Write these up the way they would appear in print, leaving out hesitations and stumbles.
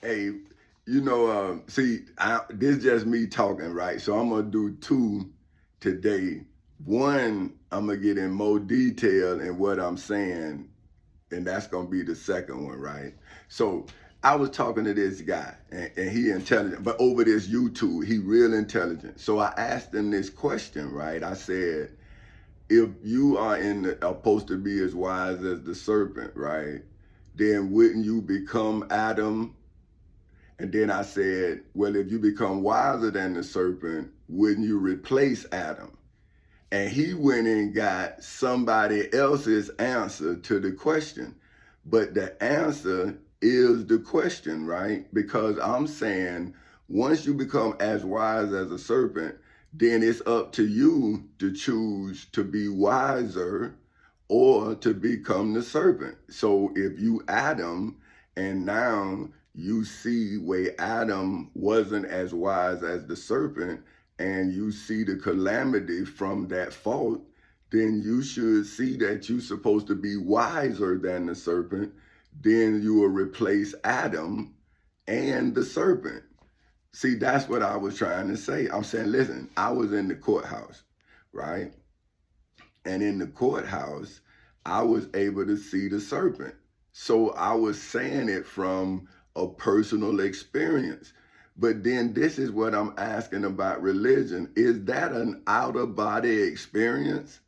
Hey, this just me talking, right? So I'm gonna do two today. One, I'm gonna get in more detail in what I'm saying, and that's gonna be the second one, right? So I was talking to this guy, and he intelligent, but over this YouTube, he real intelligent. So I asked him this question, right? I said, if you are supposed to be as wise as the serpent, right? Then wouldn't you become Adam? And then I said, well, if you become wiser than the serpent, wouldn't you replace Adam? And he went and got somebody else's answer to the question. But the answer is the question, right? Because I'm saying once you become as wise as a serpent, then it's up to you to choose to be wiser or to become the serpent. So if you Adam and now you see where Adam wasn't as wise as the serpent, and you see the calamity from that fault, then you should see that you're supposed to be wiser than the serpent. Then you will replace Adam and the serpent. See, that's what I was trying to say. I'm saying, listen, I was in the courthouse, right? And in the courthouse, I was able to see the serpent. So I was saying it from a personal experience. But then this is what I'm asking about religion. Is that an out of body experience?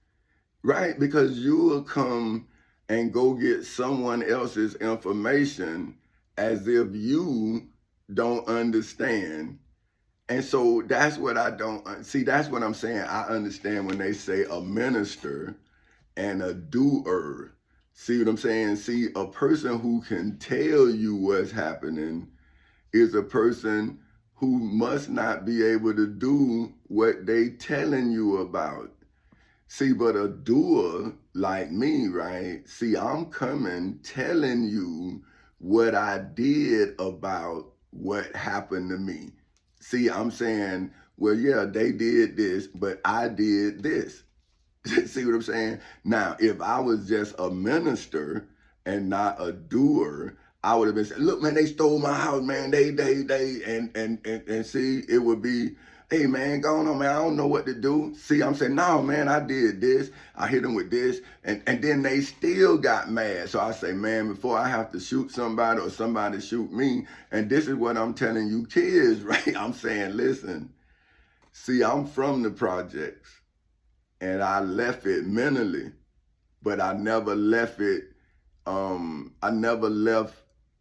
Right? Because you will come and go get someone else's information as if you don't understand. And so that's what I don't see. That's what I'm saying. I understand when they say a minister and a doer. See what I'm saying? See, a person who can tell you what's happening is a person who must not be able to do what they telling you about. See, but a doer like me, right? See, I'm coming telling you what I did about what happened to me. See, I'm saying, well, yeah, they did this, but I did this. See what I'm saying? Now, if I was just a minister and not a doer, I would have been saying, look, man, they stole my house, man. And see, it would be, hey, man, go on, man. I don't know what to do. See, I'm saying, no, man, I did this. I hit them with this. And then they still got mad. So I say, man, before I have to shoot somebody or somebody shoot me, and this is what I'm telling you kids, right? I'm saying, listen, see, I'm from the projects and I left it mentally, but I never left it. I never left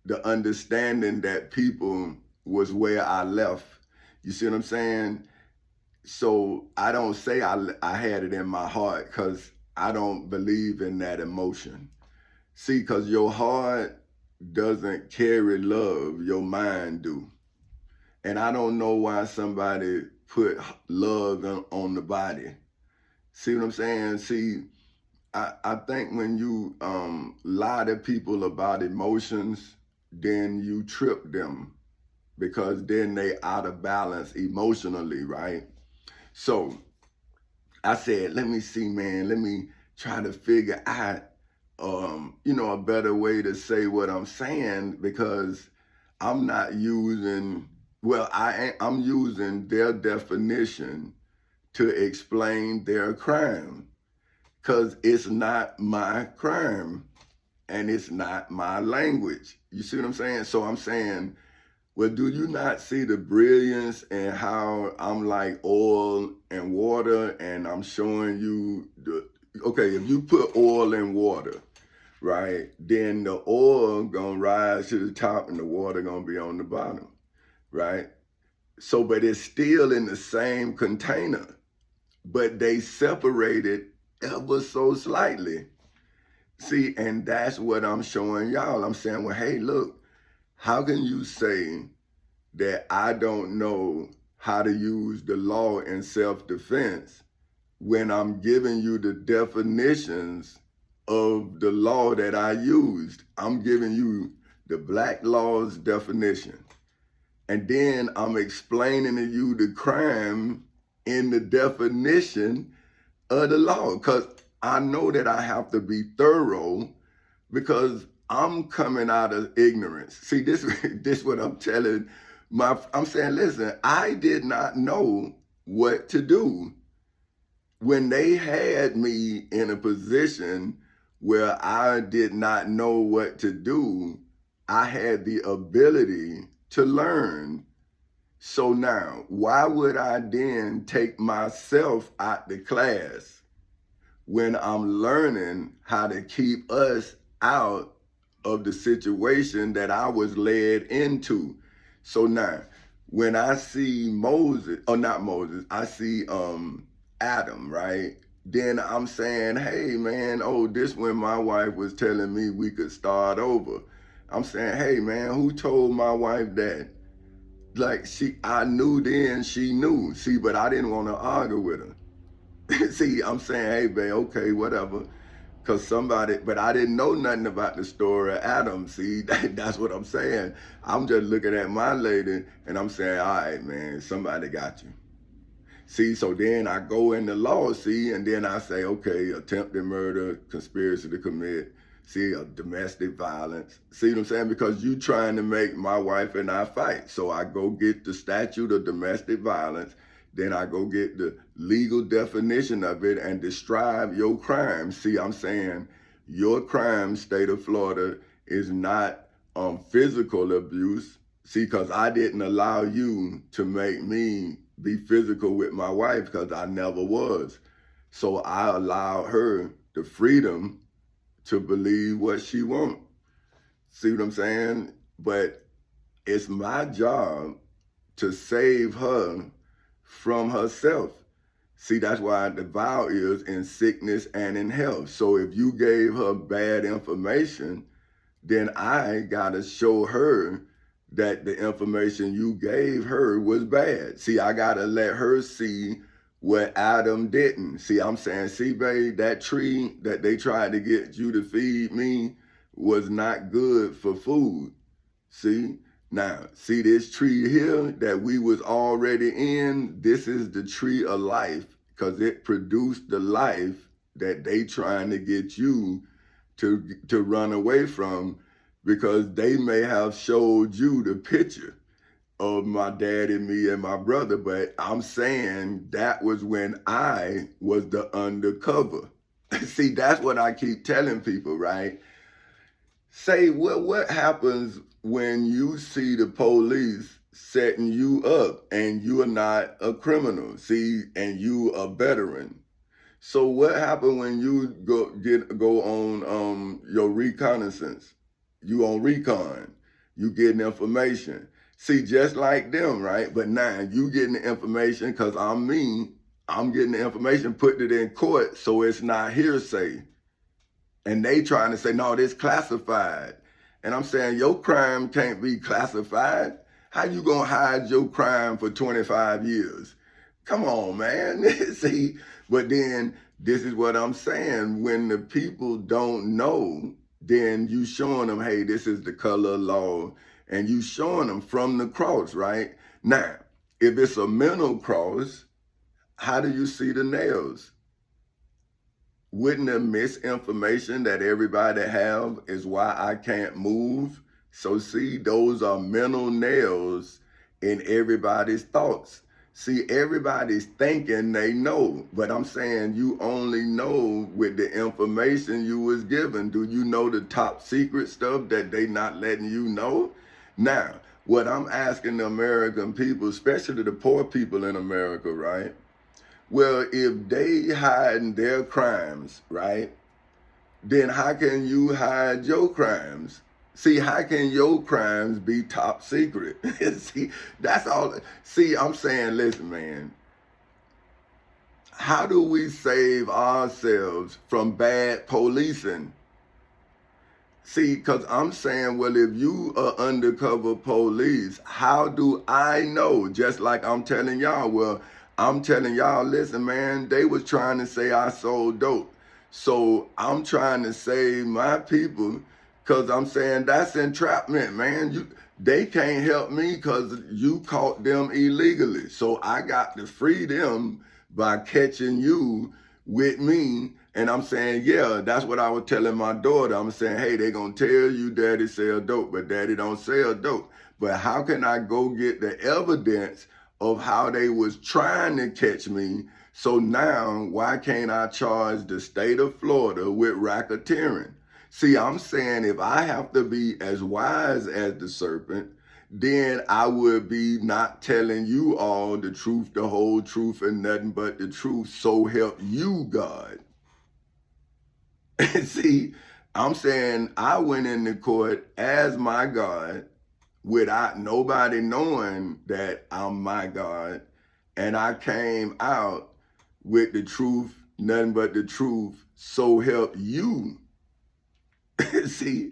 the understanding that people was where I left. You see what I'm saying? So I don't say I had it in my heart because I don't believe in that emotion. See, because your heart doesn't carry love, your mind do. And I don't know why somebody put love on the body. See what I'm saying? See, I think when you lie to people about emotions, then you trip them because then they out of balance emotionally, right? So I said, let me see, man, let me try to figure out, a better way to say what I'm saying because I'm not using, well, I'm using their definition to explain their crime because it's not my crime and it's not my language. You see what I'm saying? So I'm saying, well, do you not see the brilliance and how I'm like oil and water and I'm showing you okay, if you put oil in water, right, then the oil gonna rise to the top and the water gonna be on the bottom, right? So, but it's still in the same container, but they separated ever so slightly. See, and that's what I'm showing y'all. I'm saying, well, hey, look, how can you say that I don't know how to use the law in self-defense when I'm giving you the definitions of the law that I used? I'm giving you the black law's definition. And then I'm explaining to you the crime in the definition of the law because I know that I have to be thorough because I'm coming out of ignorance. See, this what I'm telling I'm saying, listen, I did not know what to do when they had me in a position where I did not know what to do. I had the ability to learn. So now, why would I then take myself out the class when I'm learning how to keep us out of the situation that I was led into? So now, when I see Moses, or not Moses, I see Adam, right? Then I'm saying, hey man, oh, this when my wife was telling me we could start over. I'm saying, hey man, who told my wife that? Like I knew then she knew. See, but I didn't want to argue with her. See, I'm saying, hey babe, okay, whatever. Cause somebody, but I didn't know nothing about the story of Adam. See, that's what I'm saying. I'm just looking at my lady and I'm saying, all right, man, somebody got you. See, so then I go in the law, see, and then I say, okay, attempted murder, conspiracy to commit, see, domestic violence. See what I'm saying? Because you trying to make my wife and I fight. So I go get the statute of domestic violence, then I go get the legal definition of it and describe your crime. See, I'm saying your crime, state of Florida, is not physical abuse. See, because I didn't allow you to make me be physical with my wife because I never was. So I allowed her the freedom to believe what she wants. See what I'm saying? But it's my job to save her from herself. See, that's why the vow is in sickness and in health. So if you gave her bad information, then I gotta show her that the information you gave her was bad. See, I gotta let her see what Adam didn't. See, I'm saying, see, babe, that tree that they tried to get you to feed me was not good for food. See? Now, see this tree here that we was already in? This is the tree of life because it produced the life that they trying to get you to run away from, because they may have showed you the picture of my dad and me and my brother, but I'm saying that was when I was the undercover. See, that's what I keep telling people, right? Say, what happens when you see the police setting you up and you are not a criminal, see, and you a veteran? So what happened when you go on your reconnaissance? You on recon, you getting information. See, just like them, right? But now you getting the information because I'm me. I'm getting the information, putting it in court, so it's not hearsay. And they trying to say, no, this classified. And I'm saying, your crime can't be classified. How you gonna hide your crime for 25 years? Come on, man. See, but then this is what I'm saying. When the people don't know, then you showing them, hey, this is the color of law. And you showing them from the cross, right? Now, if it's a mental cross, how do you see the nails? Wouldn't the misinformation that everybody have is why I can't move? So see, those are mental nails in everybody's thoughts. See, everybody's thinking they know, but I'm saying you only know with the information you was given. Do you know the top secret stuff that they not letting you know? Now, what I'm asking the American people, especially the poor people in America, right? Well, if they hiding their crimes, right, then how can you hide your crimes? See, how can your crimes be top secret? See, that's all. See, I'm saying, listen, man, how do we save ourselves from bad policing? See, because I'm saying, well, if you are undercover police, how do I know? Just like I'm telling y'all, well, I'm telling y'all, listen, man, they was trying to say I sold dope. So I'm trying to save my people because I'm saying that's entrapment, man. They can't help me because you caught them illegally. So I got to free them by catching you with me And I'm saying, yeah, that's what I was telling my daughter. I'm saying, hey, they gonna tell you daddy sell dope, but daddy don't sell dope. But how can I go get the evidence of how they was trying to catch me? So now, why can't I charge the state of Florida with racketeering? See, I'm saying if I have to be as wise as the serpent, then I would be not telling you all the truth, the whole truth, and nothing but the truth. So help you, God. See, I'm saying I went into court as my God without nobody knowing that I'm my God. And I came out with the truth, nothing but the truth. So help you. See,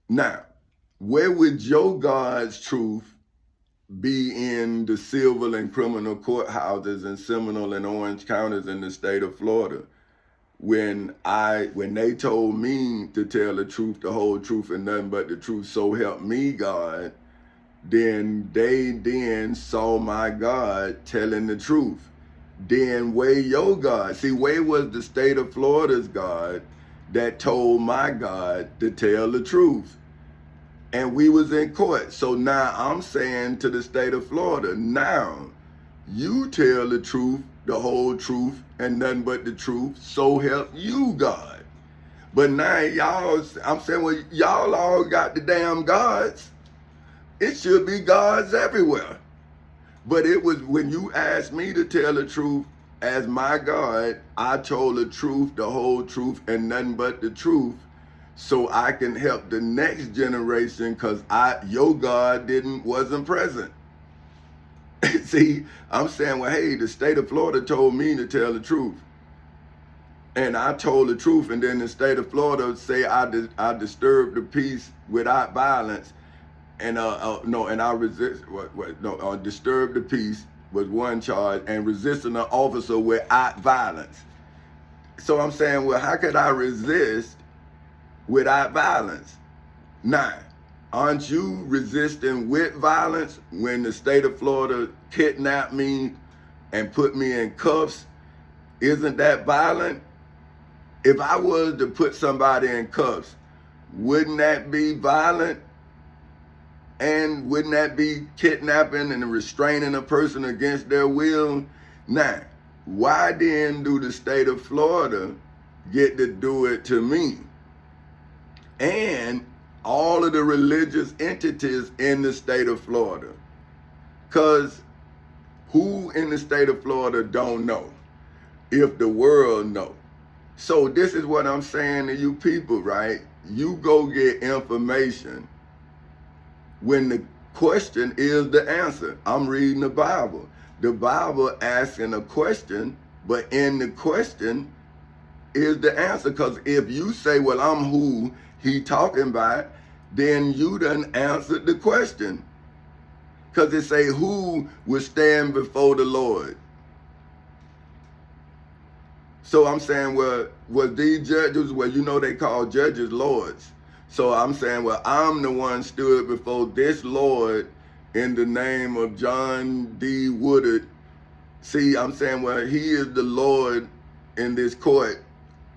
now, where would your God's truth be in the civil and criminal courthouses in Seminole and Orange counties in the state of Florida? When they told me to tell the truth, the whole truth, and nothing but the truth, so help me God, then they saw my God telling the truth. Then where your God? See, where was the state of Florida's God that told my God to tell the truth? And we was in court. So now I'm saying to the state of Florida, now you tell the truth, the whole truth, and nothing but the truth, so help you God. But now y'all, I'm saying, well, y'all all got the damn gods. It should be gods everywhere. But it was when you asked me to tell the truth as my God, I told the truth, the whole truth, and nothing but the truth, so I can help the next generation, because your God wasn't present. See, I'm saying, well, hey, the state of Florida told me to tell the truth. And I told the truth, and then the state of Florida say I disturbed the peace without violence, and I disturbed the peace was one charge, and resisting an officer without violence. So I'm saying, well, how could I resist without violence? Now, aren't you resisting with violence when the state of Florida kidnapped me and put me in cuffs? Isn't that violent? If I was to put somebody in cuffs, wouldn't that be violent? And wouldn't that be kidnapping and restraining a person against their will? Now, why then do the state of Florida get to do it to me? And all of the religious entities in the state of Florida. Because who in the state of Florida don't know if the world know? So this is what I'm saying to you people, right? You go get information when the question is the answer. I'm reading the Bible. The Bible asking a question, but in the question is the answer. Because if you say, well, I'm who he talking about, then you done answered the question. Because it say, who will stand before the Lord? So I'm saying, well, these judges, well, you know they call judges lords. So I'm saying, well, I'm the one stood before this Lord in the name of John D. Woodard. See, I'm saying, well, he is the Lord in this court.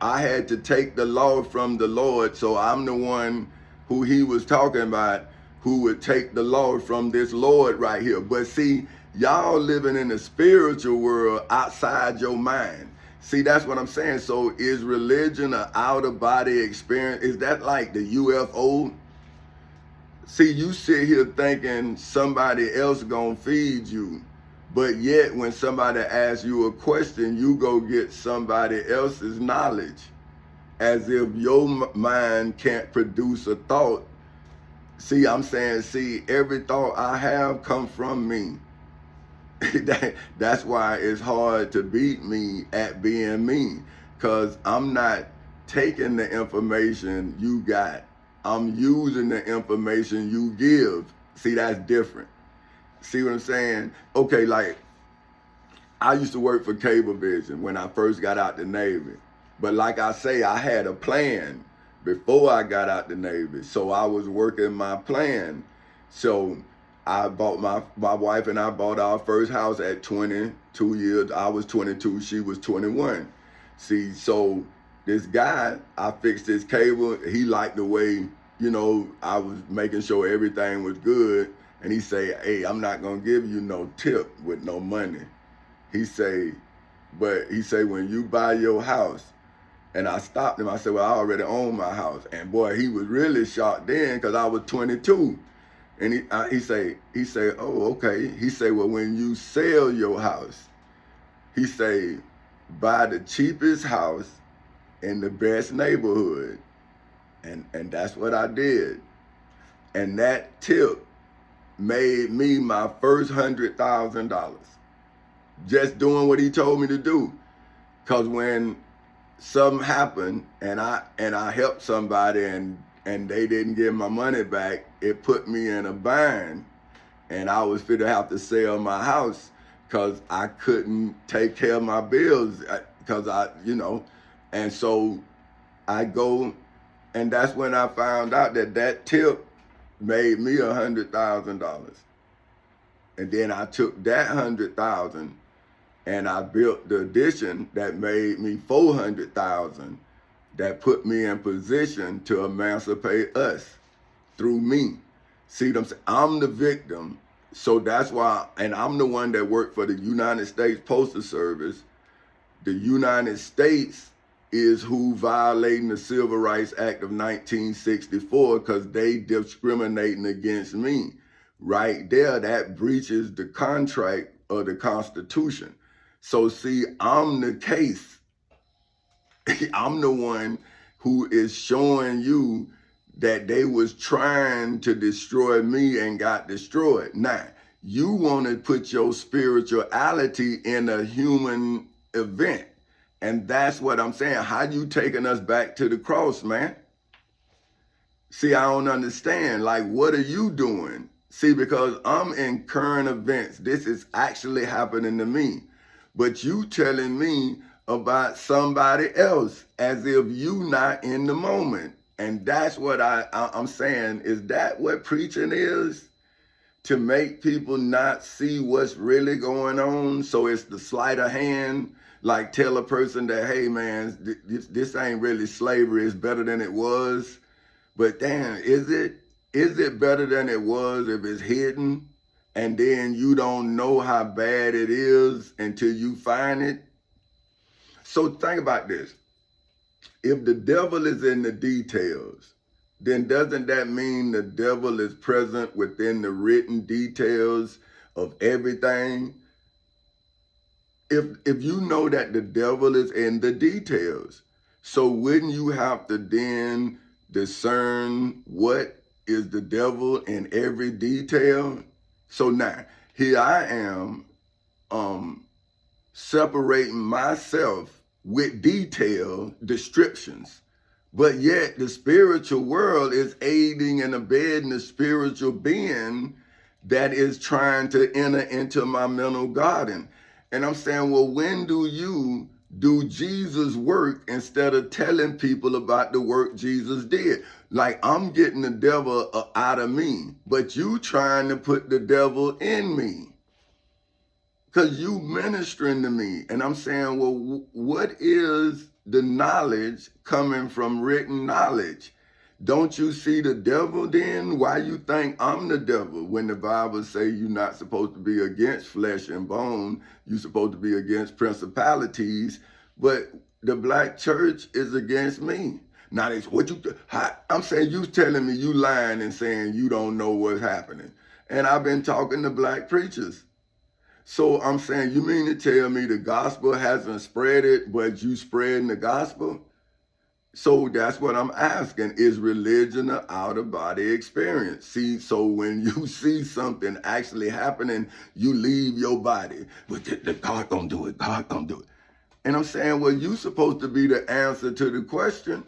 I had to take the law from the Lord, so I'm the one who he was talking about, who would take the law from this Lord right here. But see, y'all living in the spiritual world outside your mind. See, that's what I'm saying. So is religion an out-of-body experience? Is that like the UFO? See, you sit here thinking somebody else gonna feed you, but yet when somebody asks you a question, you go get somebody else's knowledge, as if your mind can't produce a thought. See, I'm saying, see, every thought I have come from me. That's why it's hard to beat me at being me, because I'm not taking the information you got. I'm using the information you give. See, that's different. See what I'm saying? Okay, like, I used to work for Cablevision when I first got out the Navy. But like I say, I had a plan before I got out the Navy. So I was working my plan. So I bought my wife and I bought our first house at 22 years. I was 22, she was 21. See, so this guy, I fixed his cable. He liked the way, I was making sure everything was good. And he say, hey, I'm not going to give you no tip with no money. He say, when you buy your house, and I stopped him. I said, well, I already own my house. And boy, he was really shocked then because I was 22. And he say, oh, okay. He say, well, when you sell your house, he say, buy the cheapest house in the best neighborhood. And that's what I did. And that tip made me my first $100,000. Just doing what he told me to do. Cause when something happened and I helped somebody and they didn't give my money back, it put me in a bind. And I was fit to have to sell my house because I couldn't take care of my bills because and so I go, and that's when I found out that tip made me $100,000. And then I took that $100,000 and I built the addition that made me $400,000 that put me in position to emancipate us through me. See them? I'm the victim. So that's why, and I'm the one that worked for the United States Postal Service. The United States is who violating the Civil Rights Act of 1964 because they discriminating against me. Right there, that breaches the contract of the Constitution. So see, I'm the case. I'm the one who is showing you that they was trying to destroy me and got destroyed. Now, you want to put your spirituality in a human event. And that's what I'm saying. How you taking us back to the cross, man? See, I don't understand. Like, what are you doing? See, because I'm in current events. This is actually happening to me. But you telling me about somebody else as if you not in the moment. And that's what I'm saying. Is that what preaching is? To make people not see what's really going on. So it's the sleight of hand. Like tell a person that, hey man, this ain't really slavery. It's better than it was. But damn, is it better than it was if it's hidden? And then you don't know how bad it is until you find it. So think about this. If the devil is in the details, then doesn't that mean the devil is present within the written details of everything? If you know that the devil is in the details, so wouldn't you have to then discern what is the devil in every detail? So now, here I am separating myself with detailed descriptions. But yet the spiritual world is aiding and abetting the spiritual being that is trying to enter into my mental garden. And I'm saying, well, when do you do Jesus' work instead of telling people about the work Jesus did? Like I'm getting the devil out of me, but you trying to put the devil in me. Because you ministering to me. And I'm saying, well, what is the knowledge coming from written knowledge? Don't you see the devil then? Why you think I'm the devil when the Bible say you're not supposed to be against flesh and bone? You're supposed to be against principalities. But the black church is against me. Now, I'm saying you telling me you lying and saying you don't know what's happening. And I've been talking to black preachers. So I'm saying, you mean to tell me the gospel hasn't spread it, but you spreading the gospel? So that's what I'm asking. Is religion an out-of-body experience? See, so when you see something actually happening, you leave your body. But God gonna do it, God gonna do it. And I'm saying, well, you supposed to be the answer to the question.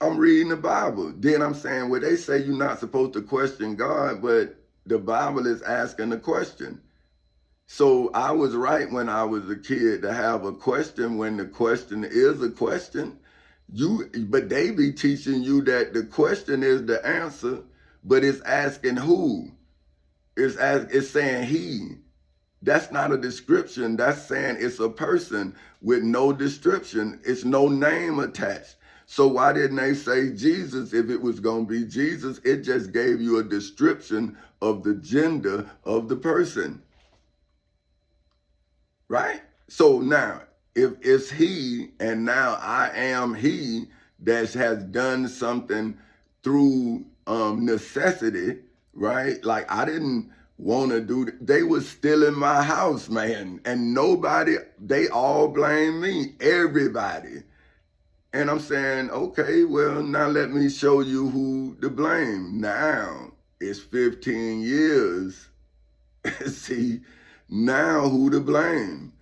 I'm reading the Bible. Then I'm saying, well, they say you're not supposed to question God, but the Bible is asking a question. So I was right when I was a kid to have a question when the question is a question. But they be teaching you that the question is the answer, but it's asking who? It's saying he. That's not a description. That's saying it's a person with no description. It's no name attached. So why didn't they say Jesus if it was going to be Jesus? It just gave you a description of the gender of the person. Right? So now, if it's he and now I am he that has done something through necessity, right? Like I didn't want to do they was still in my house, man, and nobody, they all blame me, everybody. And I'm saying, okay, well, now let me show you who to blame. Now it's 15 years. See, now who to blame?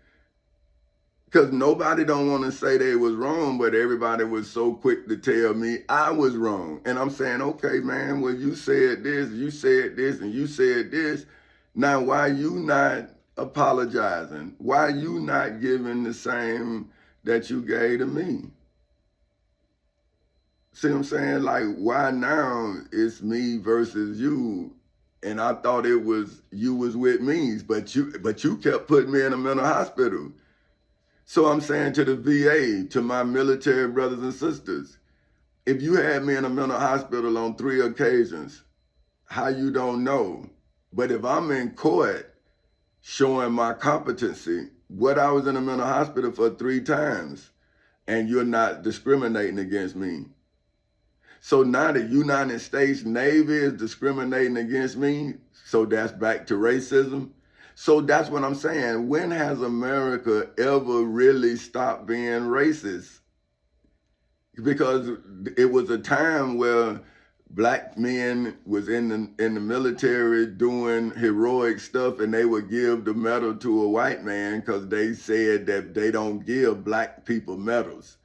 Because nobody don't want to say they was wrong, but everybody was so quick to tell me I was wrong. And I'm saying, okay, man, well, you said this, and you said this. Now, why you not apologizing? Why you not giving the same that you gave to me? See what I'm saying? Like, why now it's me versus you? And I thought it was you was with me, but you kept putting me in a mental hospital. So I'm saying to the VA, to my military brothers and sisters, if you had me in a mental hospital on 3 occasions, how you don't know? But if I'm in court showing my competency, what I was in a mental hospital for 3 times, and you're not discriminating against me. So now the United States Navy is discriminating against me, so that's back to racism. So that's what I'm saying. When has America ever really stopped being racist? Because it was a time where black men was in the military doing heroic stuff, and they would give the medal to a white man because they said that they don't give black people medals.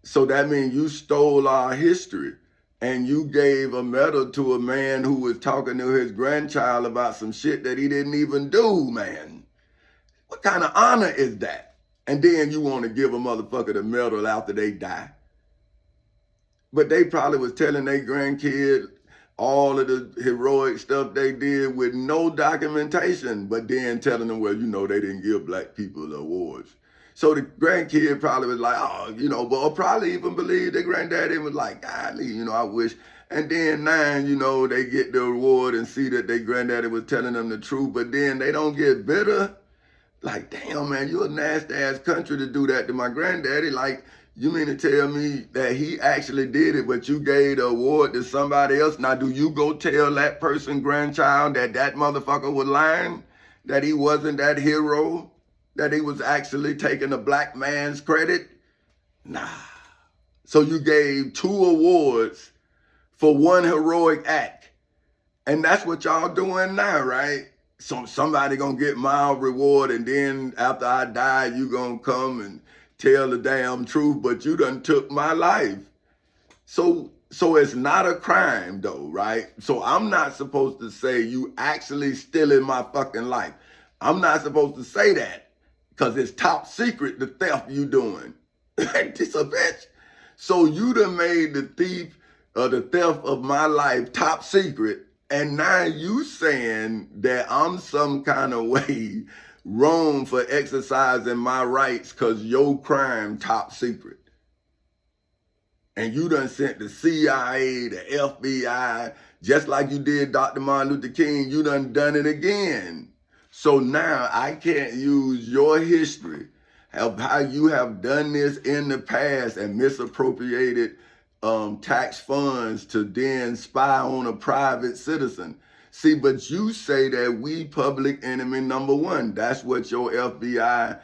So that means you stole our history. And you gave a medal to a man who was talking to his grandchild about some shit that he didn't even do, man. What kind of honor is that? And then you want to give a motherfucker the medal after they die. But they probably was telling their grandkid all of the heroic stuff they did with no documentation, but then telling them, well, you know, they didn't give black people awards. So the grandkid probably was like, oh, you know, but probably even believed their granddaddy was like, golly, you know, I wish. And then now, you know, they get the award and see that their granddaddy was telling them the truth, but then they don't get bitter. Like, damn, man, you a nasty ass country to do that to my granddaddy. Like, you mean to tell me that he actually did it, but you gave the award to somebody else? Now, do you go tell that person grandchild that that motherfucker was lying? That he wasn't that hero? That he was actually taking a black man's credit? Nah. So you gave 2 awards for 1 heroic act. And that's what y'all doing now, right? So somebody gonna get my reward, and then after I die, you gonna come and tell the damn truth, but you done took my life. So it's not a crime though, right? So I'm not supposed to say you actually stealing my fucking life. I'm not supposed to say that. Because it's top secret, the theft you doing. It's a bitch. So you done made the theft of my life top secret, and now you saying that I'm some kind of way wrong for exercising my rights because your crime top secret. And you done sent the CIA, the FBI, just like you did Dr. Martin Luther King, you done it again. So now I can't use your history of how you have done this in the past and misappropriated tax funds to then spy on a private citizen. See, but you say that we public enemy number 1. That's what your FBI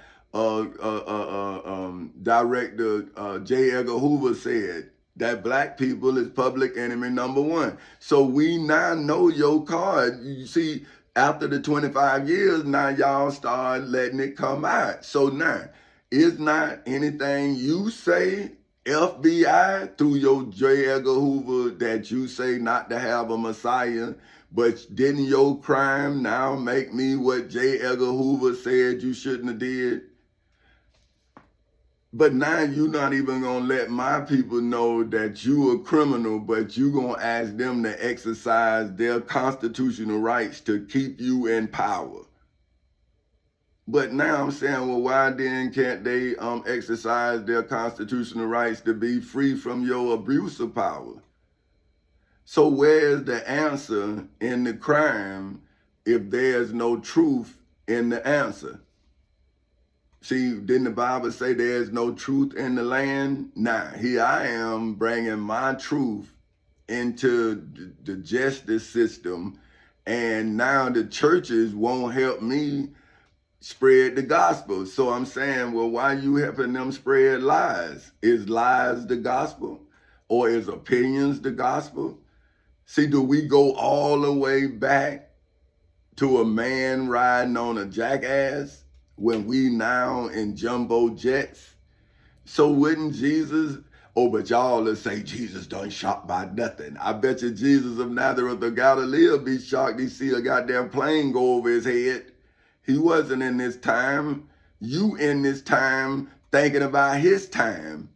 director, J. Edgar Hoover said, that black people is public enemy number 1. So we now know your card. You see, after the 25 years, now y'all start letting it come out. So now, is not anything you say, FBI, through your J. Edgar Hoover, that you say not to have a Messiah, but didn't your crime now make me what J. Edgar Hoover said you shouldn't have did? But now you're not even going to let my people know that you a criminal, but you going to ask them to exercise their constitutional rights to keep you in power. But now I'm saying, well, why then can't they exercise their constitutional rights to be free from your abuse of power? So where's the answer in the crime if there's no truth in the answer? See, didn't the Bible say there's no truth in the land? Nah, here I am bringing my truth into the justice system, and now the churches won't help me spread the gospel. So I'm saying, well, why you helping them spread lies? Is lies the gospel? Or is opinions the gospel? See, do we go all the way back to a man riding on a jackass when we now in jumbo jets? So wouldn't Jesus, oh, but y'all will say Jesus done shocked by nothing. I bet you Jesus of Nazareth of Galilee will be shocked he see a goddamn plane go over his head. He wasn't in this time. You in this time thinking about his time.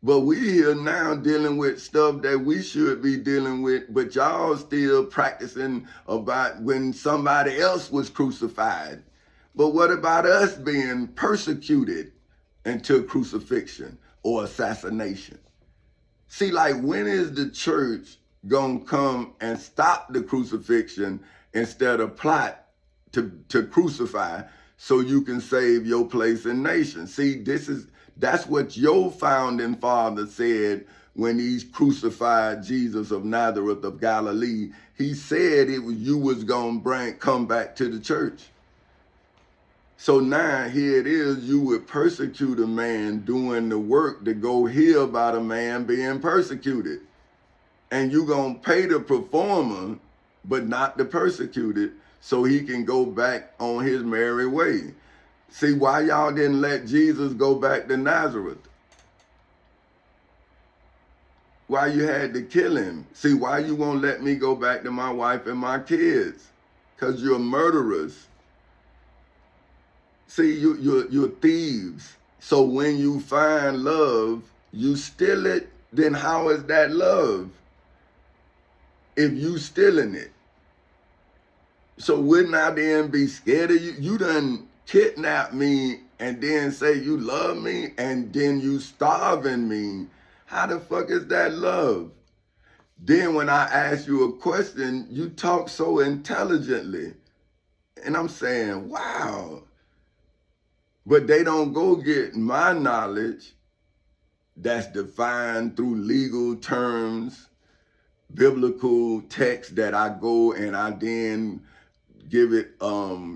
But we here now dealing with stuff that we should be dealing with, but y'all still practicing about when somebody else was crucified. But what about us being persecuted until crucifixion or assassination? See, like, when is the church gonna come and stop the crucifixion instead of plot to crucify so you can save your place in nation? See, that's what your founding father said when he crucified Jesus of Nazareth of Galilee. He said you was gonna come back to the church. So now here it is, you would persecute a man doing the work to go hear about a man being persecuted. And you gonna pay the performer, but not the persecuted, so he can go back on his merry way. See, why y'all didn't let Jesus go back to Nazareth? Why you had to kill him? See, why you won't let me go back to my wife and my kids? Because you're murderers. See, you're thieves. So when you find love, you steal it, then how is that love? If you stealing it. So wouldn't I then be scared of you? You done kidnap me and then say you love me and then you starving me. How the fuck is that love? Then when I ask you a question, you talk so intelligently. And I'm saying, wow. But they don't go get my knowledge that's defined through legal terms, biblical text that I go and I then give it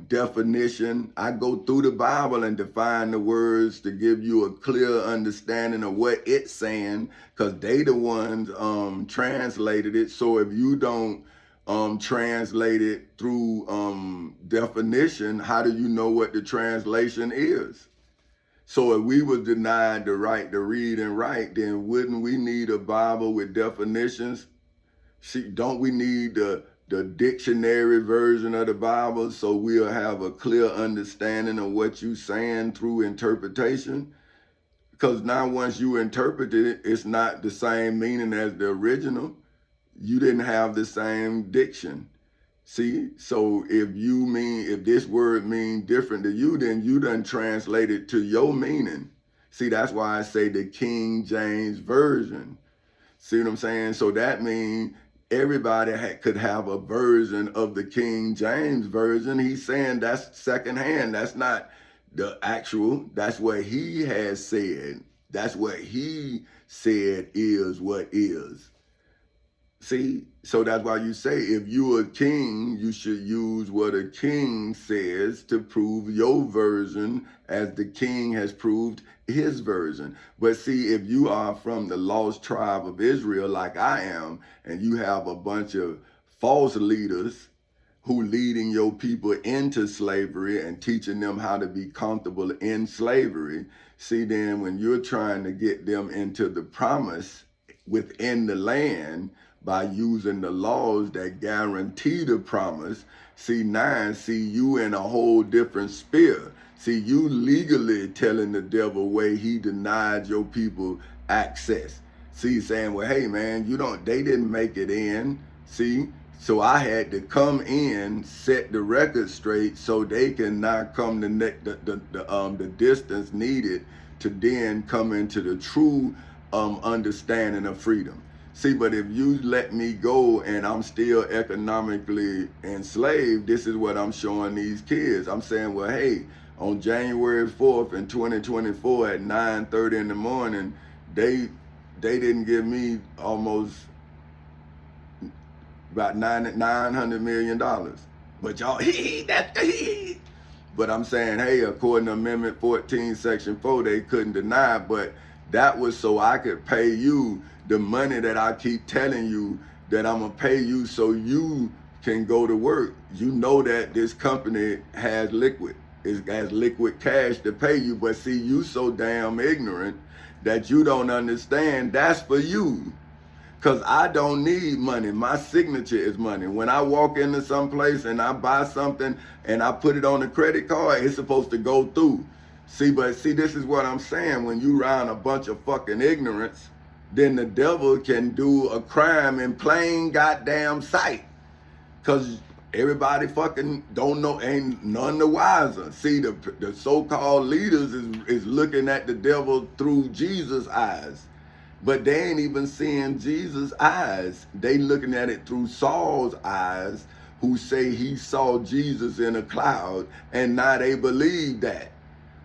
definition. I go through the Bible and define the words to give you a clear understanding of what it's saying, because they the ones translated it. So if you don't translate it through definition, how do you know what the translation is? So if we were denied the right to read and write, then wouldn't we need a Bible with definitions? See, don't we need the dictionary version of the Bible so we'll have a clear understanding of what you're saying through interpretation? Because now once you interpret it, it's not the same meaning as the original. You didn't have the same diction. See, so if this word means different to you, then you done translate it to your meaning. See, that's why I say the King James Version. See what I'm saying? So that means everybody could have a version of the King James Version. He's saying that's secondhand. That's not the actual. That's what he has said. That's what he said is what is. See? So that's why you say if you're a king, you should use what a king says to prove your version as the king has proved his version. But see, if you are from the lost tribe of Israel like I am, and you have a bunch of false leaders who leading your people into slavery and teaching them how to be comfortable in slavery, see, then when you're trying to get them into the promise within the land by using the laws that guarantee the promise, see, you in a whole different sphere. See, you legally telling the devil where he denied your people access. See, saying, well, hey man, they didn't make it in. See, So I had to come in, set the record straight, so they can not come the distance needed to then come into the true understanding of freedom. See, but if you let me go and I'm still economically enslaved, this is what I'm showing these kids. I'm saying, well, hey, on January 4th in 2024 at 9:30 in the morning, they didn't give me almost about $900 million. But y'all, but I'm saying, hey, according to Amendment 14, Section 4, they couldn't deny it, but that was so I could pay you the money that I keep telling you that I'm gonna pay you so you can go to work. You know that this company has liquid cash to pay you, but see, you so damn ignorant that you don't understand that's for you. Because I don't need money. My signature is money. When I walk into some place and I buy something and I put it on a credit card, it's supposed to go through. See, this is what I'm saying. When you around a bunch of fucking ignorance, then the devil can do a crime in plain goddamn sight. Because everybody fucking don't know, ain't none the wiser. See, the so-called leaders is looking at the devil through Jesus' eyes. But they ain't even seeing Jesus' eyes. They looking at it through Saul's eyes, who say he saw Jesus in a cloud, and now they believe that.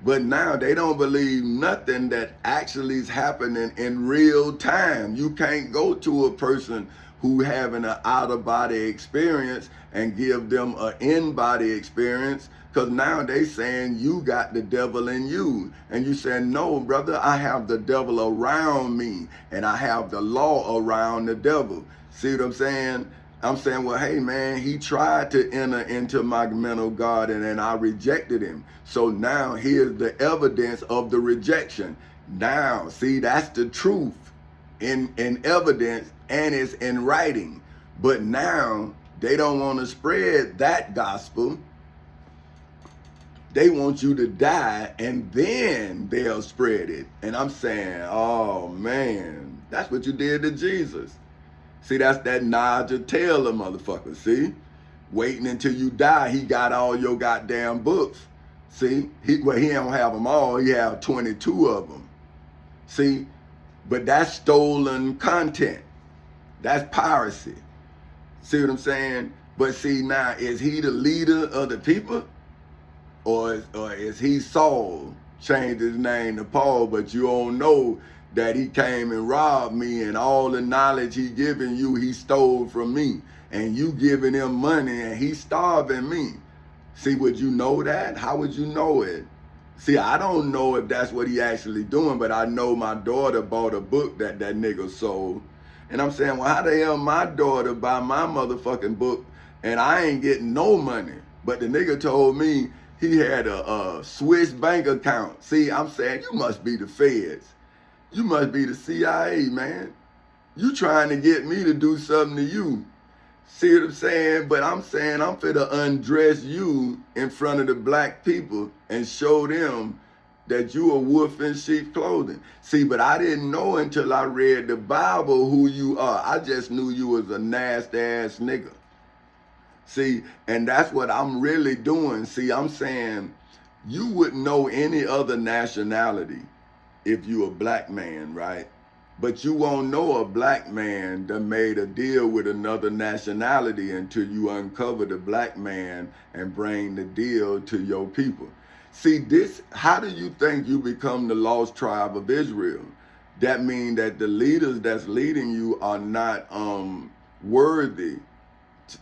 But now they don't believe nothing that actually is happening in real time. You can't go to a person who having an out-of-body experience and give them an in-body experience, because now they saying you got the devil in you. And you saying, no, brother, I have the devil around me, and I have the law around the devil. See what I'm saying? I'm saying, well, hey, man, he tried to enter into my mental garden, and I rejected him. So now here's the evidence of the rejection. Now, see, that's the truth in evidence, and it's in writing. But now they don't want to spread that gospel. They want you to die, and then they'll spread it. And I'm saying, oh, man, that's what you did to Jesus. See, that's that Nigel Taylor motherfucker, see? Waiting until you die, he got all your goddamn books. See? He don't have them all, he have 22 of them. See? But that's stolen content. That's piracy. See what I'm saying? But see, now, is he the leader of the people? Or is he Saul, changed his name to Paul, but you don't know that he came and robbed me, and all the knowledge he giving you, he stole from me. And you giving him money, and he starving me. See, would you know that? How would you know it? See, I don't know if that's what he actually doing, but I know my daughter bought a book that nigga sold. And I'm saying, well, how the hell my daughter buy my motherfucking book, and I ain't getting no money? But the nigga told me he had a Swiss bank account. See, I'm saying, you must be the feds. You must be the CIA, man. You trying to get me to do something to you. See what I'm saying? But I'm saying I'm finna undress you in front of the black people and show them that you a wolf in sheep clothing. See, but I didn't know until I read the Bible who you are. I just knew you was a nasty ass nigga. See, and that's what I'm really doing. See, I'm saying you wouldn't know any other nationality if you a black man, right? But you won't know a black man that made a deal with another nationality until you uncover the black man and bring the deal to your people. See, how do you think you become the lost tribe of Israel? That means that the leaders that's leading you are not worthy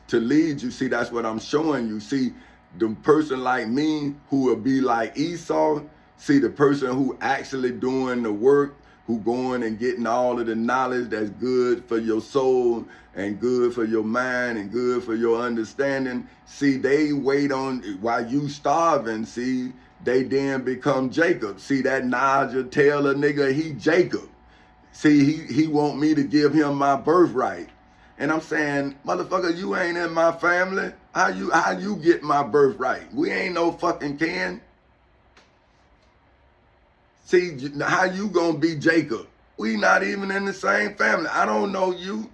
to lead you. See, that's what I'm showing you. See, the person like me who will be like Esau, see, the person who actually doing the work, who going and getting all of the knowledge that's good for your soul and good for your mind and good for your understanding. See, they wait on, while you starving, see, they then become Jacob. See, that Nigel Taylor nigga, he Jacob. See, he want me to give him my birthright. And I'm saying, motherfucker, you ain't in my family. How you get my birthright? We ain't no fucking kin. See, how you gonna be Jacob? We not even in the same family. I don't know you.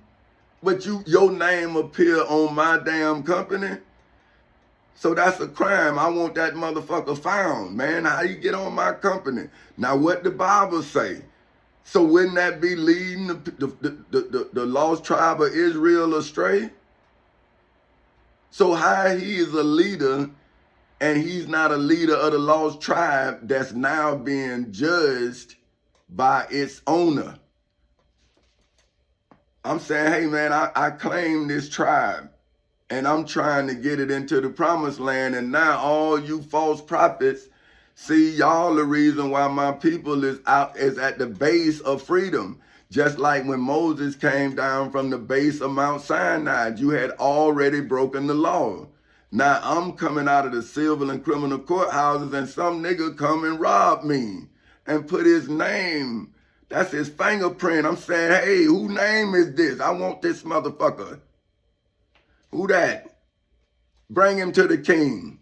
but your name appear on my damn company. So that's a crime. I want that motherfucker found, man. How you get on my company? Now what the Bible say? So wouldn't that be leading the lost tribe of Israel astray? So how he is a leader and he's not a leader of the lost tribe that's now being judged by its owner? I'm saying, hey man, I claim this tribe and I'm trying to get it into the promised land, and now all you false prophets, see, y'all the reason why my people is at the base of freedom. Just like when Moses came down from the base of Mount Sinai, you had already broken the law. Now I'm coming out of the civil and criminal courthouses and some nigga come and rob me and put his name, that's his fingerprint. I'm saying, hey, who name is this? I want this motherfucker. Who that? Bring him to the king.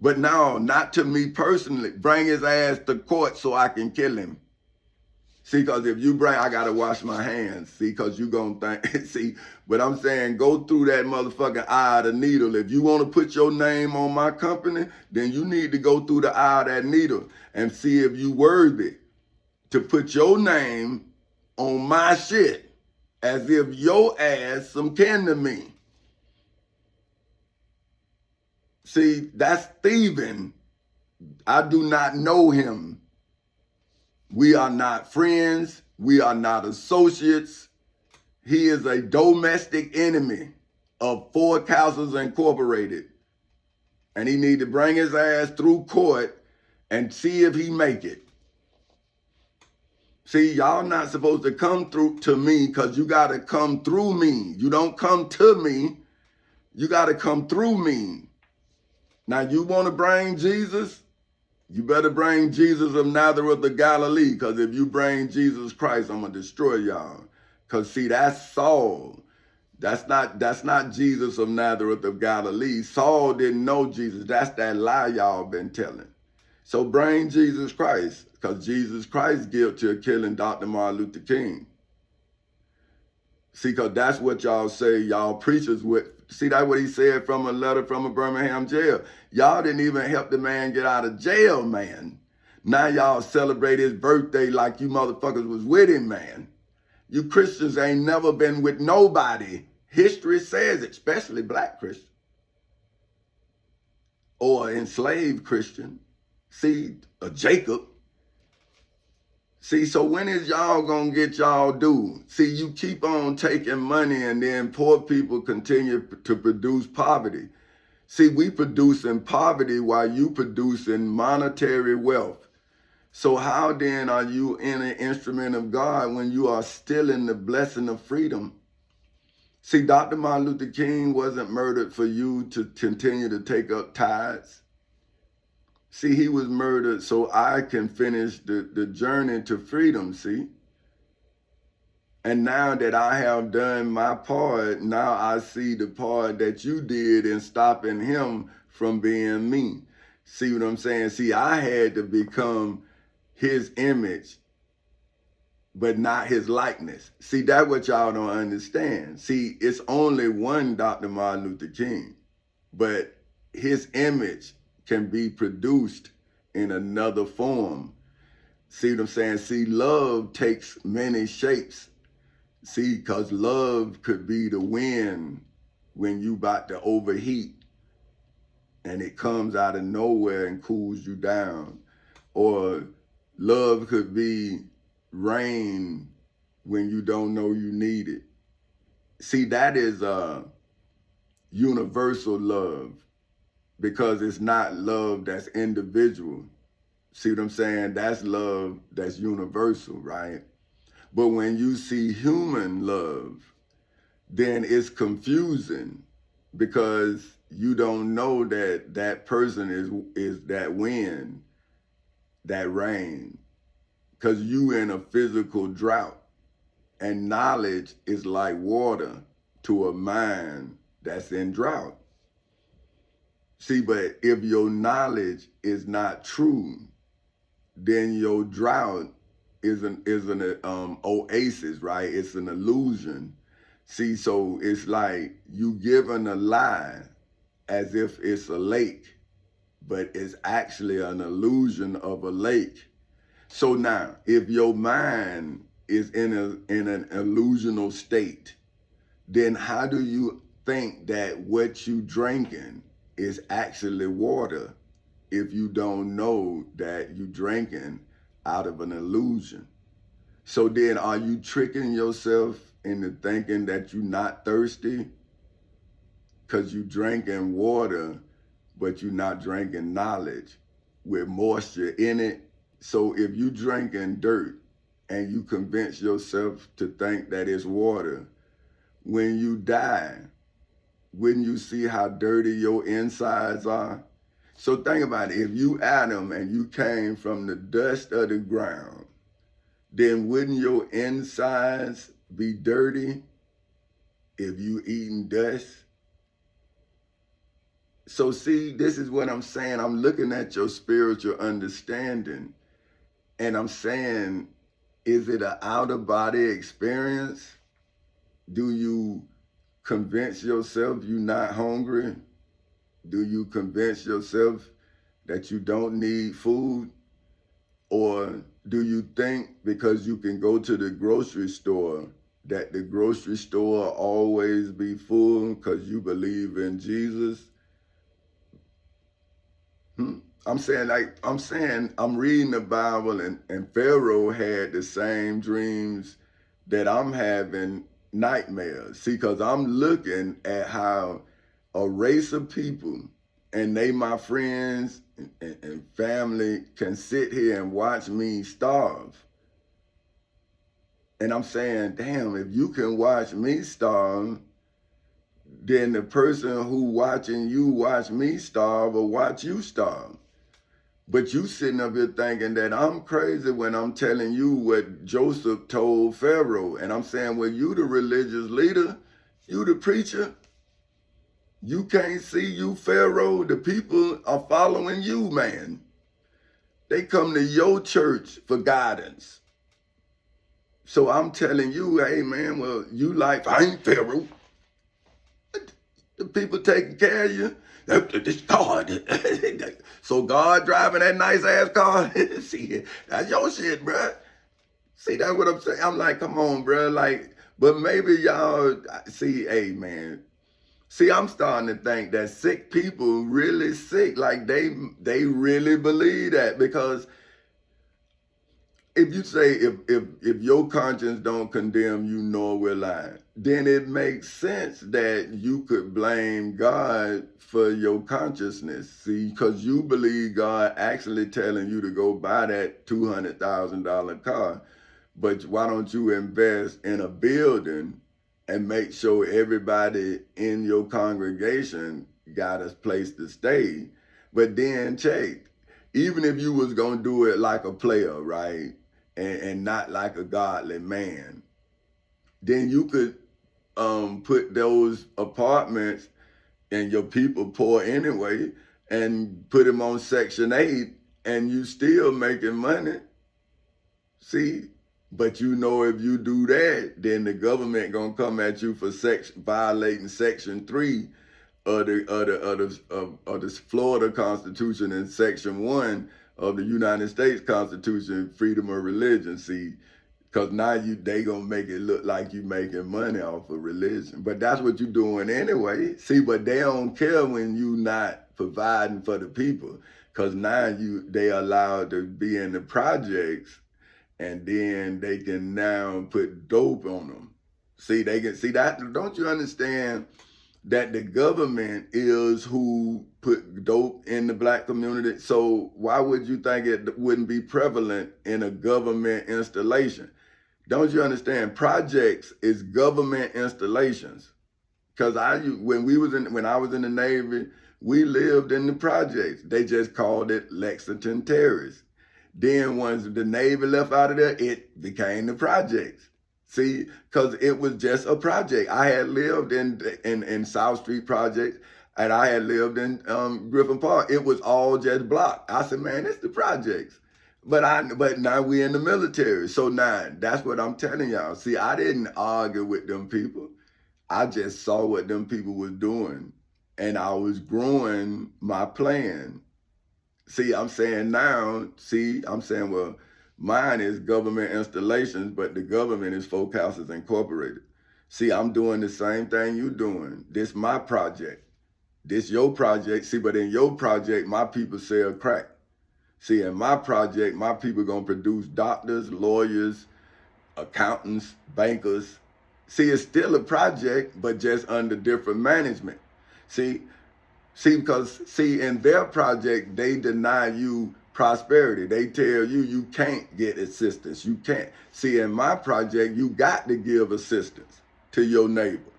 But no, not to me personally. Bring his ass to court so I can kill him. See, because if you bring, I got to wash my hands. See, because you going to think, see, but I'm saying go through that motherfucking eye of the needle. If you want to put your name on my company, then you need to go through the eye of that needle and see if you worthy to put your name on my shit as if your ass some kin to me. See, that's thieving. I do not know him. We are not friends. We are not associates. He is a domestic enemy of Four Castles Incorporated. And he need to bring his ass through court and see if he make it. See, y'all not supposed to come through to me because you got to come through me. You don't come to me. You got to come through me. Now, you want to bring Jesus? You better bring Jesus of Nazareth of Galilee, because if you bring Jesus Christ, I'm going to destroy y'all. Because, see, that's Saul. That's not Jesus of Nazareth of Galilee. Saul didn't know Jesus. That's that lie y'all been telling. So bring Jesus Christ, because Jesus Christ guilty of killing Dr. Martin Luther King. See, because that's what y'all say, y'all preachers would. See, that's what he said from a letter from a Birmingham jail. Y'all didn't even help the man get out of jail, man. Now y'all celebrate his birthday like you motherfuckers was with him, man. You Christians ain't never been with nobody. History says it, especially black Christians. Or enslaved Christian. See, a Jacob. See, so when is y'all gonna get y'all due? See, you keep on taking money and then poor people continue to produce poverty. See, we producing poverty while you producing monetary wealth. So how then are you in an instrument of God when you are still in the blessing of freedom? See, Dr. Martin Luther King wasn't murdered for you to continue to take up tithes. See, he was murdered so I can finish the journey to freedom, see? And now that I have done my part, now I see the part that you did in stopping him from being me. See what I'm saying? See, I had to become his image, but not his likeness. See, that's what y'all don't understand. See, it's only one Dr. Martin Luther King, but his image can be produced in another form. See what I'm saying? See, love takes many shapes. See, because love could be the wind when you about to overheat and it comes out of nowhere and cools you down. Or love could be rain when you don't know you need it. See, that is universal love, because it's not love that's individual. See what I'm saying? That's love that's universal, right? But when you see human love, then it's confusing, because you don't know that that person is that wind, that rain, because you in a physical drought, and knowledge is like water to a mind that's in drought. See, but if your knowledge is not true, then your drought is an oasis, right? It's an illusion. See, so it's like you giving a lie as if it's a lake, but it's actually an illusion of a lake. So now, if your mind is in an illusional state, then how do you think that what you drinking is actually water if you don't know that you drinking out of an illusion? So then are you tricking yourself into thinking that you're not thirsty because you drinking water, but you're not drinking knowledge with moisture in it? So if you drinking dirt and you convince yourself to think that it's water, when you die, wouldn't you see how dirty your insides are? So think about it. If you Adam and you came from the dust of the ground, then wouldn't your insides be dirty if you eating dust? So see, this is what I'm saying. I'm looking at your spiritual understanding, and I'm saying, is it an out-of-body experience? Do you convince yourself you're not hungry? Do you convince yourself that you don't need food? Or do you think because you can go to the grocery store that the grocery store always be full because you believe in Jesus? I'm saying I'm reading the Bible, and Pharaoh had the same dreams that I'm having nightmares. See, because I'm looking at how a race of people, and they my friends and family, can sit here and watch me starve. And I'm saying, damn, if you can watch me starve, then the person who watching you watch me starve or watch you starve. But you sitting up here thinking that I'm crazy when I'm telling you what Joseph told Pharaoh. And I'm saying, well, you the religious leader, you the preacher. You can't see you, Pharaoh. The people are following you, man. They come to your church for guidance. So I'm telling you, hey, man, well, you like, I ain't Pharaoh. The people taking care of you. This God. So God driving that nice ass car. See, that's your shit, bruh. See, that's what I'm saying. I'm like, come on, bruh. Like, but maybe y'all see, hey, man. See, I'm starting to think that sick people really sick. Like they really believe that, because if you say if your conscience don't condemn you nor will I, then it makes sense that you could blame God for your consciousness. See, because you believe God actually telling you to go buy that $200,000 car, but why don't you invest in a building and make sure everybody in your congregation got a place to stay? But then check, even if you was gonna do it like a player, right? And not like a godly man, then you could put those apartments, and your people poor anyway, and put them on Section 8, and you still making money. See? But you know, if you do that, then the government gonna come at you for violating Section 3 of the Florida Constitution and Section 1 of the United States Constitution, freedom of religion. See, because now they gonna make it look like you making money off of religion, but that's what you doing anyway. See, but they don't care when you not providing for the people, because now they allowed to be in the projects, and then they can now put dope on them. See, they can see that. Don't you understand that the government is who put dope in the black community? So why would you think it wouldn't be prevalent in a government installation? Don't you understand? Projects is government installations. Because when I was in the Navy, we lived in the projects. They just called it Lexington Terrace. Then once the Navy left out of there, it became the projects. See, because it was just a project. I had lived in South Street projects, and I had lived in Griffin Park. It was all just block. I said, man, it's the projects. But now we in the military. So now that's what I'm telling y'all. See, I didn't argue with them people. I just saw what them people was doing, and I was growing my plan. See, I'm saying now, I'm saying, well, mine is government installations, but the government is Folk Houses Incorporated. See, I'm doing the same thing you doing. This my project. This your project. See, but in your project, my people sell crack. See, in my project, my people gonna produce doctors, lawyers, accountants, bankers. See, it's still a project, but just under different management. See, because in their project, they deny you prosperity. They tell you you can't get assistance. You can't. See, in my project, you got to give assistance to your neighbor.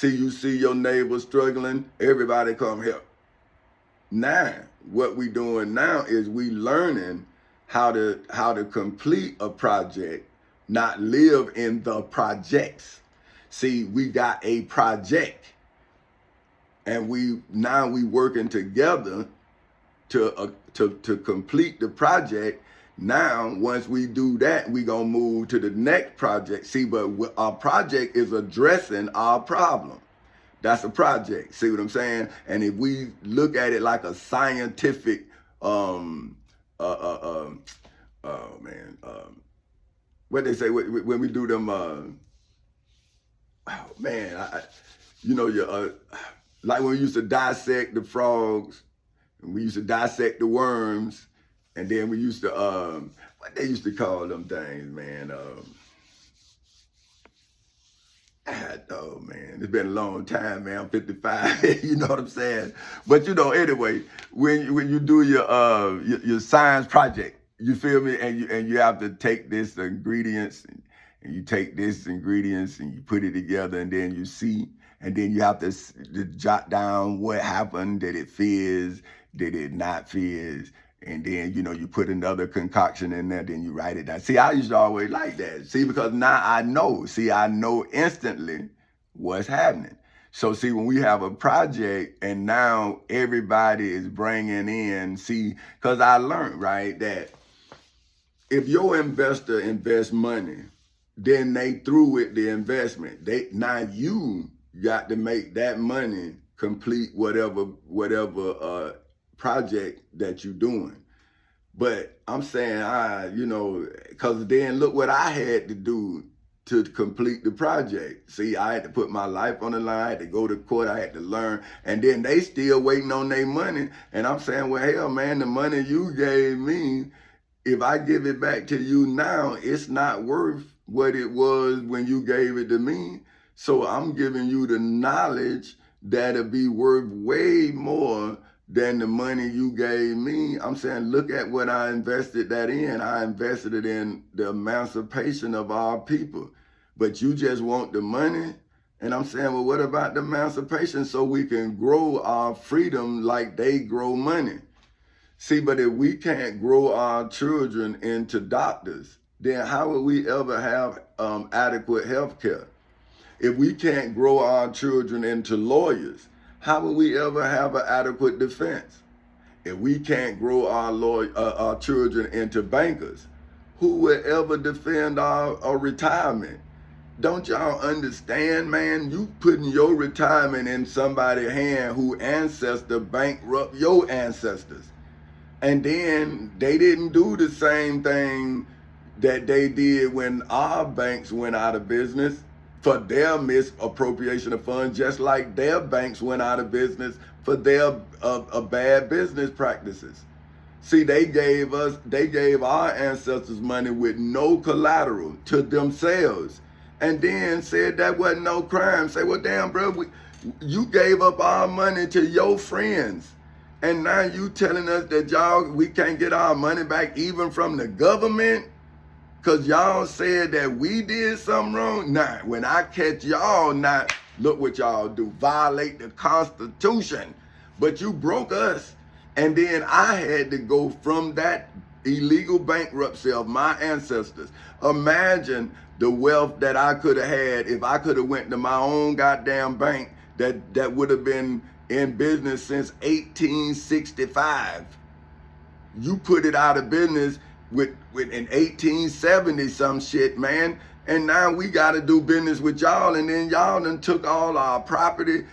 You see your neighbor struggling, everybody come help. Now, what we doing now is we learning how to complete a project, not live in the projects. See, we got a project, and we working together to complete the project. Now, once we do that, we gonna move to the next project. See, but our project is addressing our problem. That's a project. See what I'm saying? And if we look at it like a scientific, what they say when we do them, like when we used to dissect the frogs, and we used to dissect the worms, and then we used to, what they used to call them things, man. Oh man, it's been a long time, man. I'm 55. You know what I'm saying? But anyway, when you do your science project, you feel me, and you have to take this ingredients, and you take this ingredients and you put it together, and then you see, and then you have to jot down what happened. Did it fizz? Did it not fizz? And then, you put another concoction in there, then you write it down. See, I used to always like that. See, because now I know. See, I know instantly what's happening. So, see, when we have a project and now everybody is bringing in, see, because I learned, right, that if your investor invests money, then they through with the investment. Now you got to make that money complete whatever project that you're doing. But I'm saying, because then look what I had to do to complete the project. See, I had to put my life on the line, I had to go to court, I had to learn, and then they still waiting on their money. And I'm saying, well, hell, man, the money you gave me, if I give it back to you now, it's not worth what it was when you gave it to me. So I'm giving you the knowledge that'll be worth way more than the money you gave me. I'm saying, look at what I invested that in. I invested it in the emancipation of our people. But you just want the money? And I'm saying, well, what about the emancipation so we can grow our freedom like they grow money? See, but if we can't grow our children into doctors, then how will we ever have adequate health care? If we can't grow our children into lawyers, how will we ever have an adequate defense? If we can't grow our children into bankers, who will ever defend our retirement? Don't y'all understand, man? You putting your retirement in somebody's hand who ancestor bankrupt your ancestors. And then they didn't do the same thing that they did when our banks went out of business for their misappropriation of funds, just like their banks went out of business for their bad business practices. See, they gave our ancestors money with no collateral to themselves, and then said that wasn't no crime. Say, well, damn, bro, you gave up our money to your friends, and now you telling us that we can't get our money back even from the government? Because y'all said that we did something wrong? Nah, when I catch y'all, look what y'all do. Violate the Constitution. But you broke us. And then I had to go from that illegal bankruptcy of my ancestors. Imagine the wealth that I could have had if I could have went to my own goddamn bank that would have been in business since 1865. You put it out of business with in 1870 some shit, man. And now we got to do business with y'all, and then y'all done took all our property.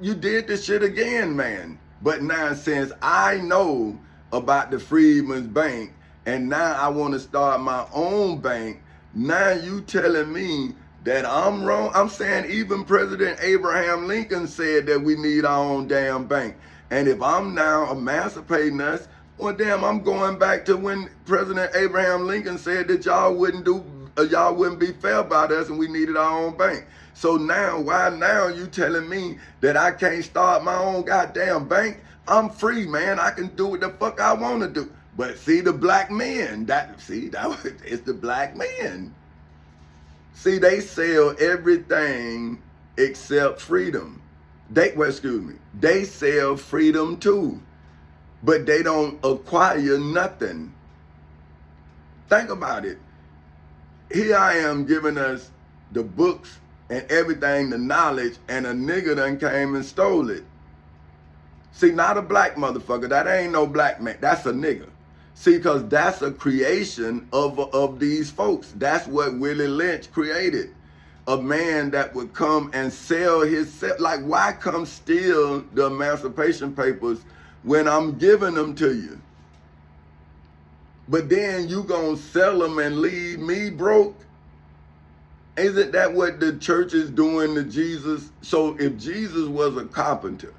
You did this shit again, man. But now since I know about the Freedmen's Bank, and now I want to start my own bank, now you telling me that I'm wrong? I'm saying even President Abraham Lincoln said that we need our own damn bank. And if I'm now emancipating us, well, damn, I'm going back to when President Abraham Lincoln said that y'all wouldn't be fair about us and we needed our own bank. So now, why now you telling me that I can't start my own goddamn bank? I'm free, man. I can do what the fuck I want to do. But see, the black men, it's the black men. See, they sell everything except freedom. They sell freedom too, but they don't acquire nothing. Think about it. Here I am giving us the books and everything, the knowledge, and a nigga done came and stole it. See, not a black motherfucker. That ain't no black man. That's a nigga. See, because that's a creation of these folks. That's what Willie Lynch created. A man that would come and sell himself. Like, why come steal the Emancipation Papers when I'm giving them to you? But then you gonna sell them and leave me broke? Isn't that what the church is doing to Jesus? So if Jesus was a carpenter,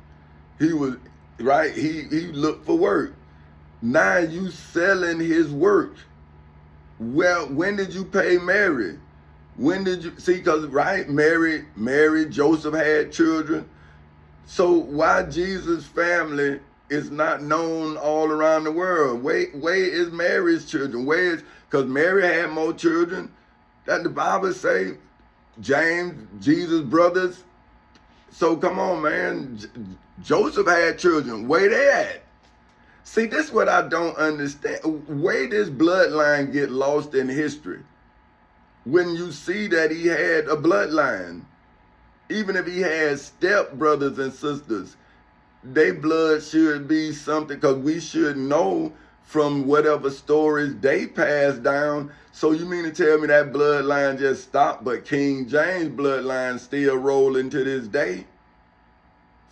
he was, right? He looked for work. Now you selling his work. Well, when did you pay Mary? When did you see? Because right, Mary, Joseph had children. So why Jesus' family is not known all around the world? Where is Mary's children? Where is, because Mary had more children. That the Bible say, James, Jesus' brothers. So come on, man. Joseph had children. Where they at? See, this is what I don't understand. Where this bloodline get lost in history? When you see that he had a bloodline, even if he had step brothers and sisters, their blood should be something, because we should know from whatever stories they passed down. So you mean to tell me that bloodline just stopped, but King James bloodline still rolling to this day?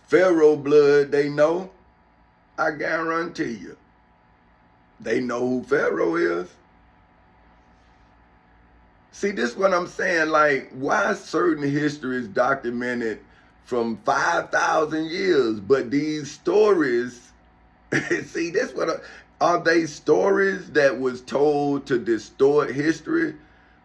Pharaoh blood, they know. I guarantee you. They know who Pharaoh is. See, this is what I'm saying. Like, why certain history is documented from 5,000 years, but these stories, see, this what are they stories that was told to distort history?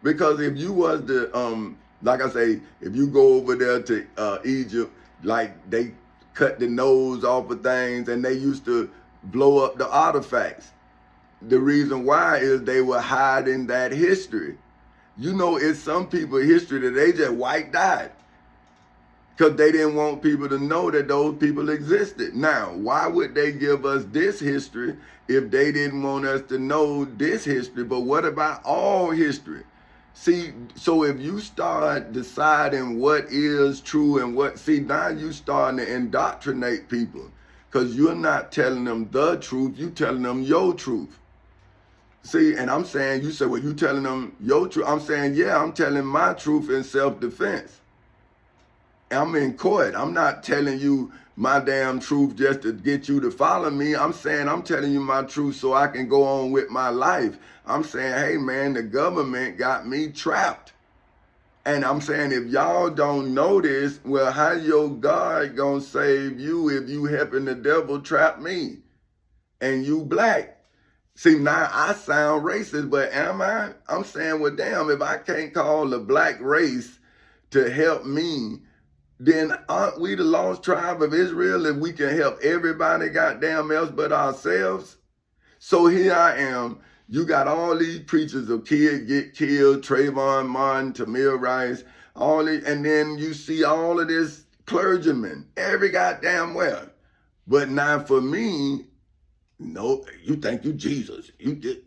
Because if you was the like I say, if you go over there to Egypt, like they cut the nose off of things and they used to blow up the artifacts. The reason why is they were hiding that history. You know, it's some people's history that they just wiped out because they didn't want people to know that those people existed. Now, why would they give us this history if they didn't want us to know this history? But what about all history? See, so if you start deciding what is true and what, see, now you starting to indoctrinate people because you're not telling them the truth, you telling them your truth. See, and I'm saying, you say, well, you telling them your truth. I'm saying, yeah, I'm telling my truth in self-defense. I'm in court. I'm not telling you my damn truth just to get you to follow me. I'm saying I'm telling you my truth so I can go on with my life. I'm saying, hey, man, the government got me trapped. And I'm saying, if y'all don't know this, well, how your God gonna save you if you helping the devil trap me and you black? See, now I sound racist, but am I? I'm saying, well, damn, if I can't call the black race to help me, then aren't we the lost tribe of Israel if we can help everybody goddamn else but ourselves? So here I am. You got all these preachers of kids get killed, Trayvon Martin, Tamir Rice, all these, and then you see all of this clergymen, every goddamn where. But now for me, no, you think you Jesus. You did.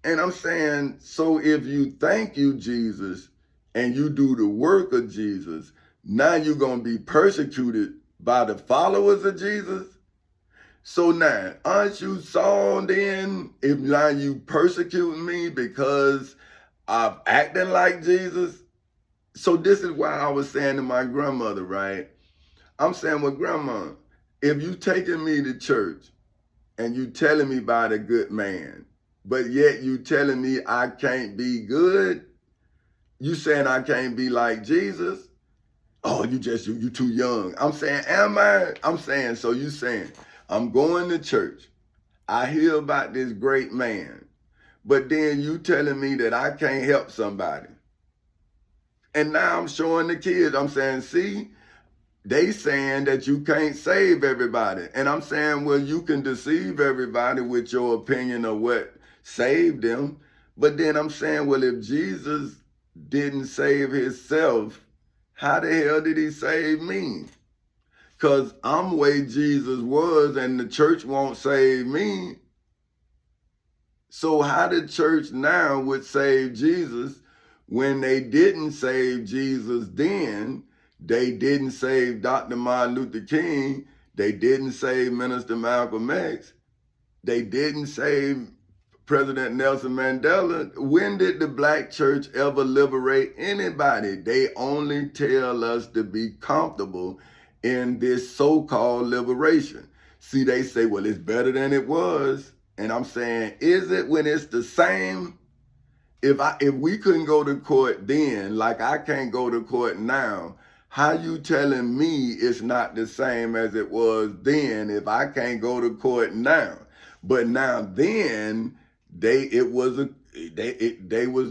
And I'm saying, so if you think you Jesus and you do the work of Jesus, now you're going to be persecuted by the followers of Jesus? So now, aren't you Saul then, if now you persecuting me because I'm acting like Jesus? So this is why I was saying to my grandmother, right? I'm saying, well, grandma, if you taking me to church and you telling me about a good man, but yet you telling me I can't be good, you saying I can't be like Jesus? Oh, you too young. I'm saying, am I? I'm saying, so you saying, I'm going to church. I hear about this great man, but then you telling me that I can't help somebody. And now I'm showing the kids, I'm saying, see, they saying that you can't save everybody. And I'm saying, well, you can deceive everybody with your opinion of what saved them. But then I'm saying, well, if Jesus didn't save himself, how the hell did he save me? Because I'm where Jesus was and the church won't save me. So how the church now would save Jesus when they didn't save Jesus then? They didn't save Dr. Martin Luther King. They didn't save Minister Malcolm X. They didn't save President Nelson Mandela. When did the black church ever liberate anybody? They only tell us to be comfortable in this so-called liberation. See, they say, well, it's better than it was. And I'm saying, is it when it's the same? If we couldn't go to court then, like I can't go to court now, how you telling me it's not the same as it was then if I can't go to court now? But now then they was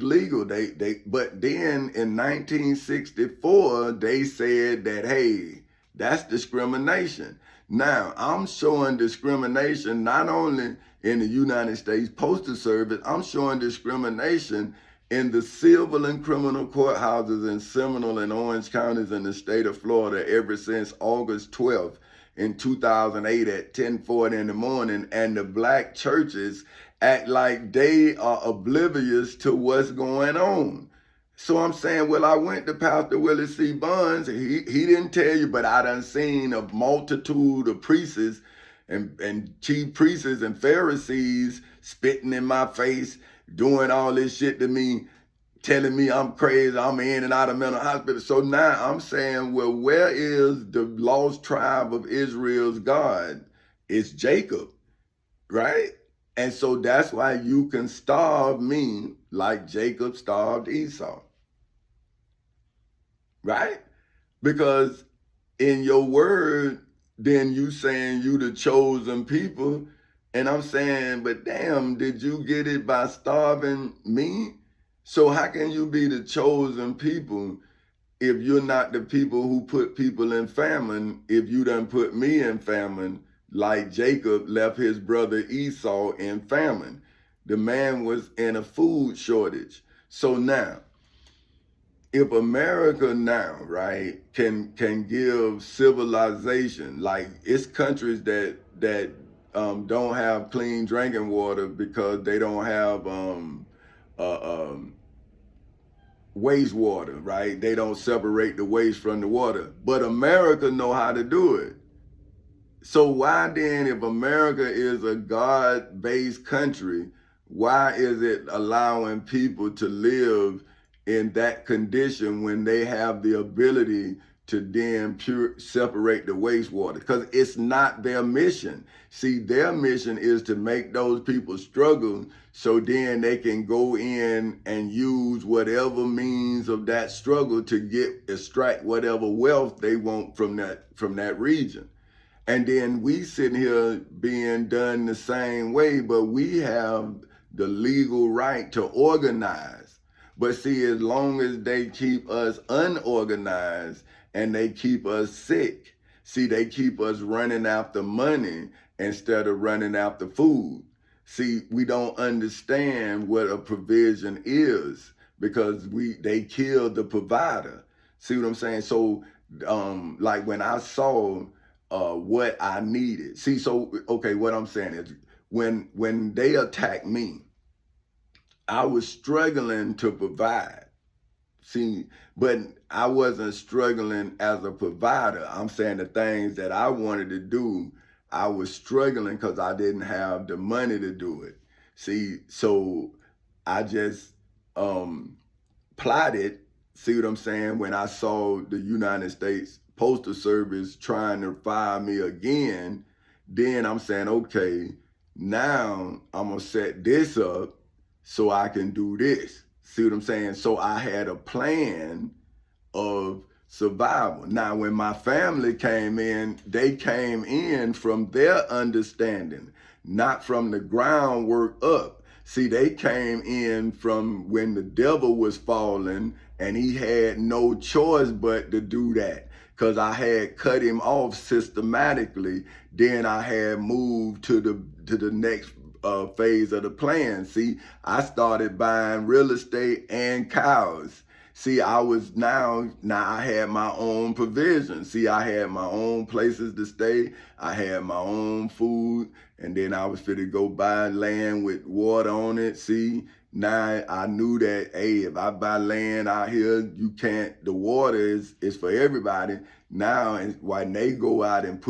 legal. But then in 1964 they said that, hey, that's discrimination. Now I'm showing discrimination not only in the United States Postal Service, I'm showing discrimination in the civil and criminal courthouses in Seminole and Orange counties in the state of Florida ever since August 12th in 2008 at 10:40 in the morning. And the black churches act like they are oblivious to what's going on. So I'm saying, well, I went to Pastor Willie C. Buns. He didn't tell you, but I done seen a multitude of priests and chief priests and Pharisees spitting in my face, doing all this shit to me, telling me I'm crazy, I'm in and out of mental hospital. So now I'm saying, well, where is the lost tribe of Israel's God? It's Jacob, right? And so that's why you can starve me like Jacob starved Esau, right? Because in your word, then you saying you the chosen people. And I'm saying, but damn, did you get it by starving me? So how can you be the chosen people if you're not the people who put people in famine, if you done put me in famine, like Jacob left his brother Esau in famine? The man was in a food shortage. So now, if America now, right, can give civilization, like it's countries that don't have clean drinking water because they don't have wastewater, right? They don't separate the waste from the water. But America know how to do it. So why then, if America is a God-based country, why is it allowing people to live in that condition when they have the ability to then separate the wastewater? Because it's not their mission. See, their mission is to make those people struggle so then they can go in and use whatever means of that struggle to extract whatever wealth they want from that region. And then we sitting here being done the same way, but we have the legal right to organize. But see, as long as they keep us unorganized and they keep us sick, see, they keep us running after money instead of running after food. See, we don't understand what a provision is because they killed the provider. See what I'm saying? So, like when I saw what I needed. See, so, okay, what I'm saying is when they attacked me, I was struggling to provide. See, but I wasn't struggling as a provider. I'm saying the things that I wanted to do, I was struggling because I didn't have the money to do it. See, so I just plotted, see what I'm saying, when I saw the United States Postal Service trying to fire me again, then I'm saying, okay, now I'm gonna set this up so I can do this. See what I'm saying? So I had a plan of survival. Now, when my family came in, they came in from their understanding, not from the groundwork up. See, they came in from when the devil was falling and he had no choice but to do that because I had cut him off systematically. Then I had moved to the next phase of the plan. See, I started buying real estate and cows. See, I was now I had my own provision. See, I had my own places to stay. I had my own food. And then I was fit to go buy land with water on it. See, now I knew that, hey, if I buy land out here, you can't, the water is for everybody. Now, when they go out and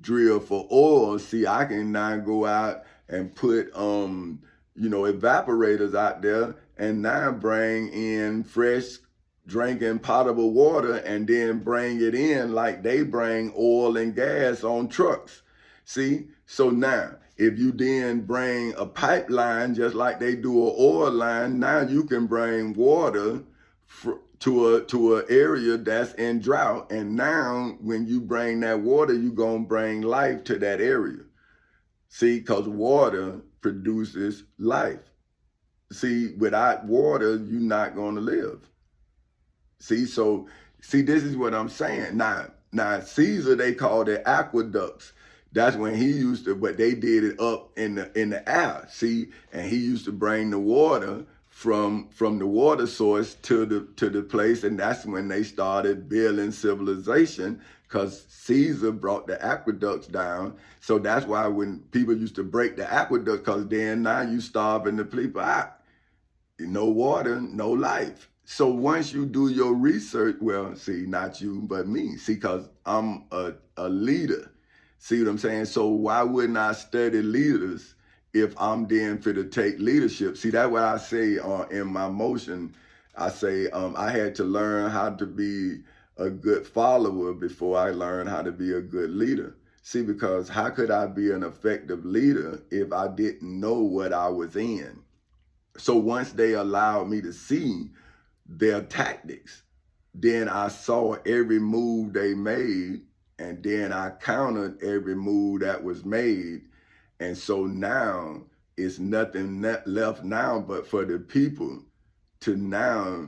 drill for oil, see, I can now go out and put, evaporators out there and now bring in fresh drinking potable water and then bring it in like they bring oil and gas on trucks. See, so now if you then bring a pipeline just like they do an oil line, now you can bring water to an area that's in drought. And now when you bring that water, you're gonna bring life to that area. See, because water produces life. See, without water, you're not gonna live. See, so this is what I'm saying. Now Caesar, they called it aqueducts. That's when he used to, but they did it up in the air. See, and he used to bring the water from the water source to the place, and that's when they started building civilization, because Caesar brought the aqueducts down. So that's why when people used to break the aqueduct, because then now you starving the people out. No water, no life. So once you do your research, well, see, not you, but me, see, because I'm a leader. See what I'm saying? So why wouldn't I study leaders if I'm then fit to take leadership? See, that's what I say in my motion. I say I had to learn how to be a good follower before I learned how to be a good leader. See, because how could I be an effective leader if I didn't know what I was in? So once they allowed me to see their tactics, then I saw every move they made, and then I countered every move that was made. And so now it's nothing left now but for the people to now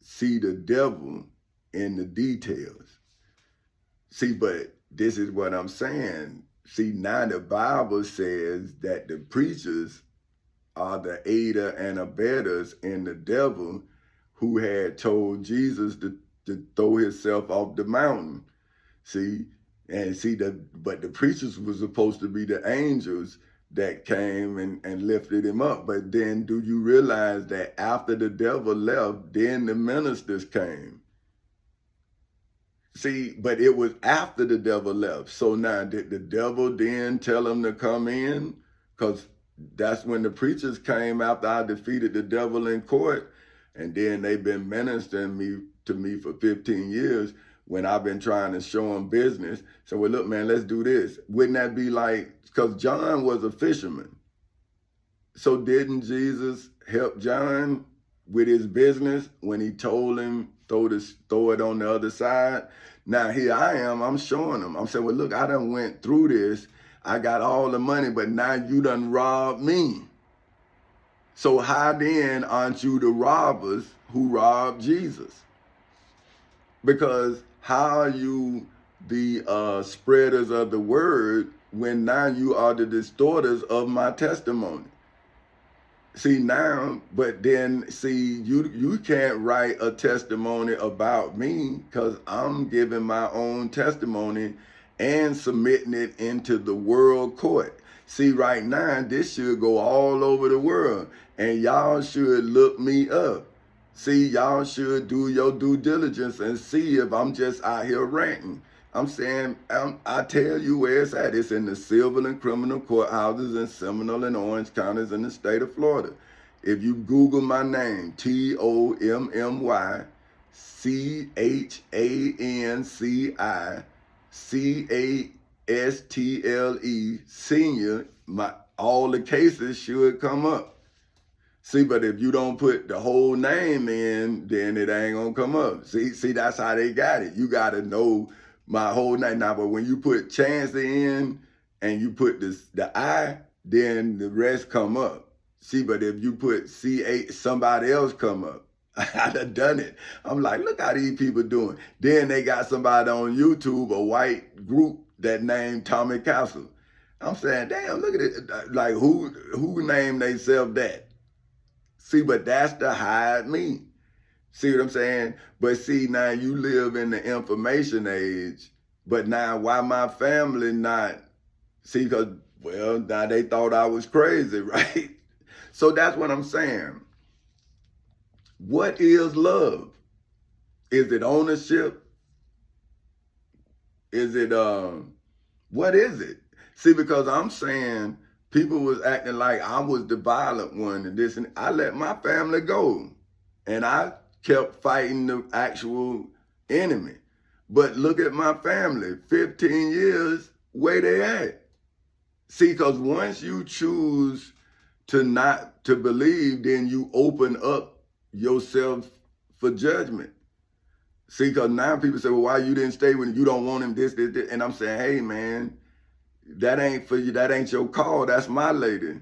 see the devil in the details. See, but this is what I'm saying. See, now the Bible says that the preachers are the aider and abettors in the devil, who had told Jesus to throw himself off the mountain. See, but the preachers were supposed to be the angels that came and lifted him up. But then do you realize that after the devil left, then the ministers came? See, but it was after the devil left. So now did the devil then tell him to come in? Because that's when the preachers came after I defeated the devil in court. And then they've been ministering to me for 15 years when I've been trying to show them business. So, well, look, man, let's do this. Wouldn't that be like, because John was a fisherman. So didn't Jesus help John with his business when he told him, throw it on the other side? Now here I am, I'm showing him. I'm saying, well, look, I done went through this. I got all the money, but now you done robbed me. So how then aren't you the robbers who robbed Jesus? Because how are you the spreaders of the word when now you are the distorters of my testimony? See now, but then see, you can't write a testimony about me because I'm giving my own testimony and submitting it into the world court. See, right now, this should go all over the world, and y'all should look me up. See, y'all should do your due diligence and see if I'm just out here ranting. I'm saying, I tell you where it's at. It's in the civil and criminal courthouses in Seminole and Orange counties in the state of Florida. If you Google my name, TOMMYCHANCICASTLE, senior, all the cases should come up. See, but if you don't put the whole name in, then it ain't gonna come up. See, that's how they got it. You gotta know my whole name now. But when you put Chance in and you put the I, then the rest come up. See, but if you put C8, somebody else come up. I done it. I'm like, look how these people doing. Then they got somebody on YouTube, a white group that named Tommy Castle. I'm saying, damn, look at it. Like, who named themselves that? See, but that's to hide me. See what I'm saying? But see, now you live in the information age, but now why my family not? See, because, well, now they thought I was crazy, right? So that's what I'm saying. What is love? Is it ownership? Is it, what is it? See, because I'm saying, people was acting like I was the violent one and this, and I let my family go. And I kept fighting the actual enemy. But look at my family, 15 years, where they at? See, because once you choose to not to believe, then you open up yourself for judgment. See, because now people say, well, why you didn't stay when you don't want him, this. And I'm saying, hey, man, that ain't for you. That ain't your call. That's my lady.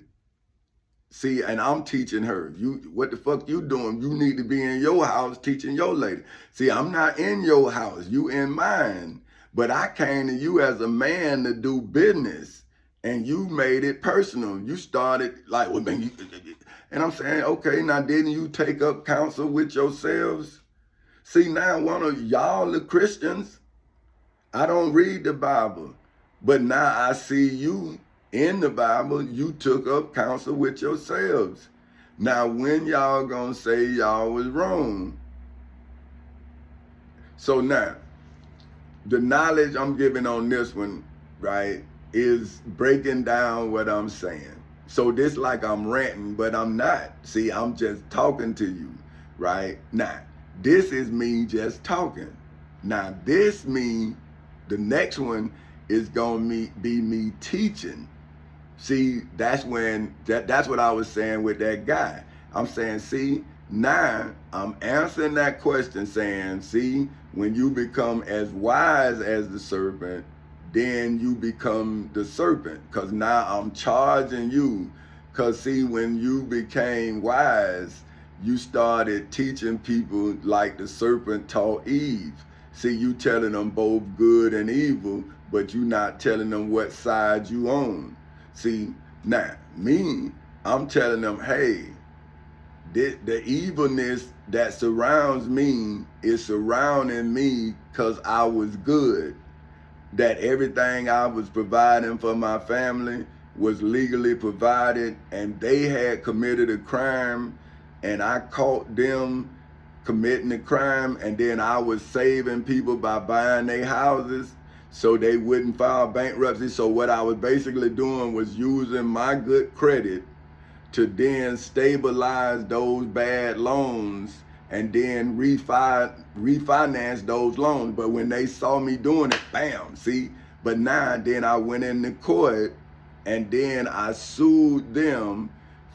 See, and I'm teaching her. What the fuck you doing? You need to be in your house teaching your lady. See, I'm not in your house. You in mine. But I came to you as a man to do business. And you made it personal. You started like, well, man, and I'm saying, okay, now didn't you take up counsel with yourselves? See, now one of y'all, the Christians, I don't read the Bible. But now I see you in the Bible, you took up counsel with yourselves. Now, when y'all gonna say y'all was wrong? So now, the knowledge I'm giving on this one, right, is breaking down what I'm saying. So this like I'm ranting, but I'm not. See, I'm just talking to you, right? Now, this is me just talking. Now, this the next one is gonna be me teaching. See, that's when, that's what I was saying with that guy. I'm saying, see, now I'm answering that question saying, see, when you become as wise as the serpent, then you become the serpent. Because now I'm charging you. Because see, when you became wise, you started teaching people like the serpent taught Eve. See, you telling them both good and evil, but you not telling them what side you on. See, now, me, I'm telling them, hey, the evilness that surrounds me is surrounding me because I was good. That everything I was providing for my family was legally provided, and they had committed a crime, and I caught them committing the crime, and then I was saving people by buying their houses so they wouldn't file bankruptcy. So what I was basically doing was using my good credit to then stabilize those bad loans and then refinance those loans. But when they saw me doing it, bam, see? But now then I went into court and then I sued them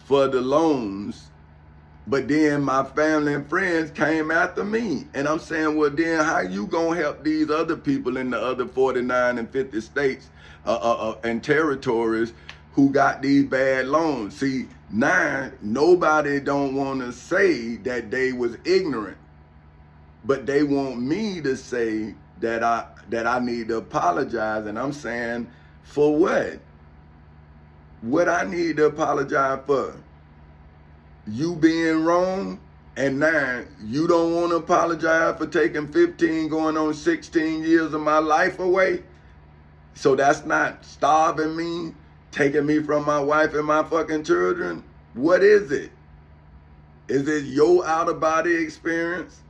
for the loans. But then my family and friends came after me. And I'm saying, well, then how you gonna help these other people in the other 49 and 50 states and territories who got these bad loans? See, now nobody don't wanna say that they was ignorant, but they want me to say that I need to apologize. And I'm saying, for what? What I need to apologize for? You being wrong, and now you don't want to apologize for taking 15 going on 16 years of my life away? So that's not starving me, taking me from my wife and my fucking children? What is it? Is it your out-of-body experience?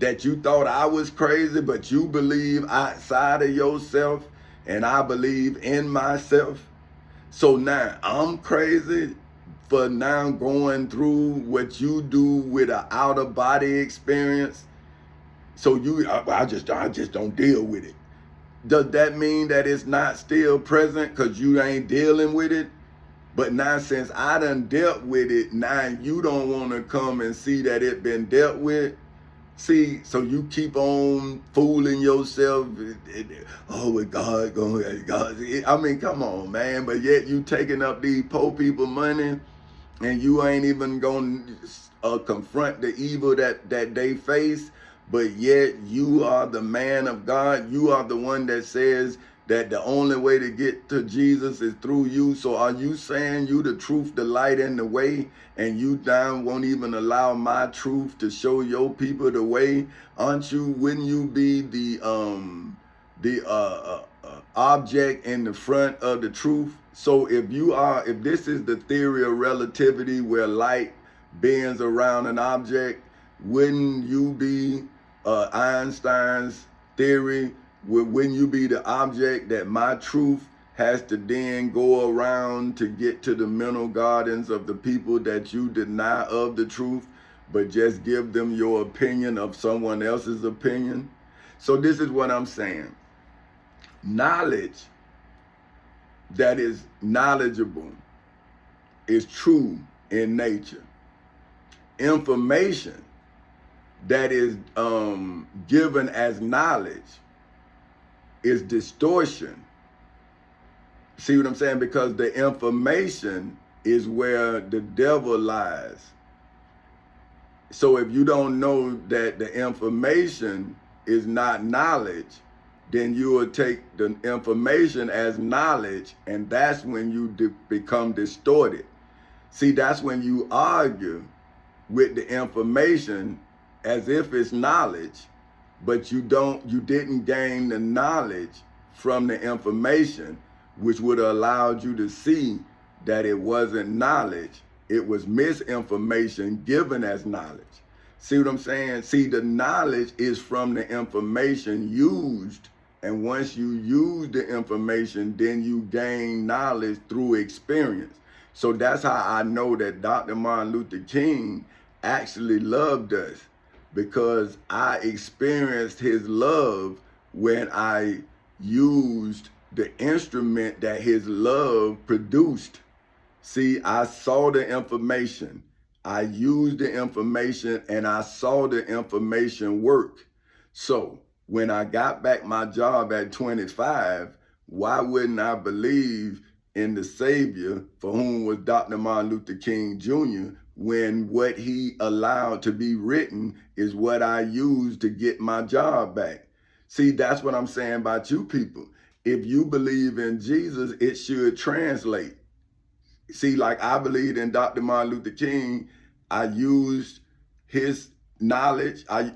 that you thought I was crazy, but you believe outside of yourself and I believe in myself. So now I'm crazy for now going through what you do with an out of body experience. So I just don't deal with it. Does that mean that it's not still present because you ain't dealing with it? But now since I done dealt with it, now you don't want to come and see that it been dealt with. See, so you keep on fooling yourself. Oh, with God, God. I mean, come on, man. But yet you taking up these poor people money and you ain't even going to confront the evil that they face. But yet you are the man of God. You are the one that says that the only way to get to Jesus is through you. So are you saying you the truth, the light, and the way, and you down won't even allow my truth to show your people the way? Aren't you? Wouldn't you be the object in the front of the truth? So if this is the theory of relativity where light bends around an object, wouldn't you be Einstein's theory? Wouldn't you be the object that my truth has to then go around to get to the mental gardens of the people that you deny of the truth, but just give them your opinion of someone else's opinion? So this is what I'm saying. Knowledge that is knowledgeable is true in nature. Information that is given as knowledge is distortion. See what I'm saying? Because the information is where the devil lies. So if you don't know that the information is not knowledge, then you will take the information as knowledge, and that's when you become distorted. See, that's when you argue with the information as if it's knowledge, but you didn't gain the knowledge from the information, which would have allowed you to see that it wasn't knowledge, it was misinformation given as knowledge. See what I'm saying? See, the knowledge is from the information used, and once you use the information, then you gain knowledge through experience. So that's how I know that Dr. Martin Luther King actually loved us, because I experienced his love when I used the instrument that his love produced. See, I saw the information, I used the information, and I saw the information work. So when I got back my job at 25, why wouldn't I believe in the Savior, for whom was Dr. Martin Luther King Jr., when what he allowed to be written is what I used to get my job back? See, that's what I'm saying about you people. If you believe in Jesus, it should translate. See, like I believed in Dr. Martin Luther King, I used his knowledge. I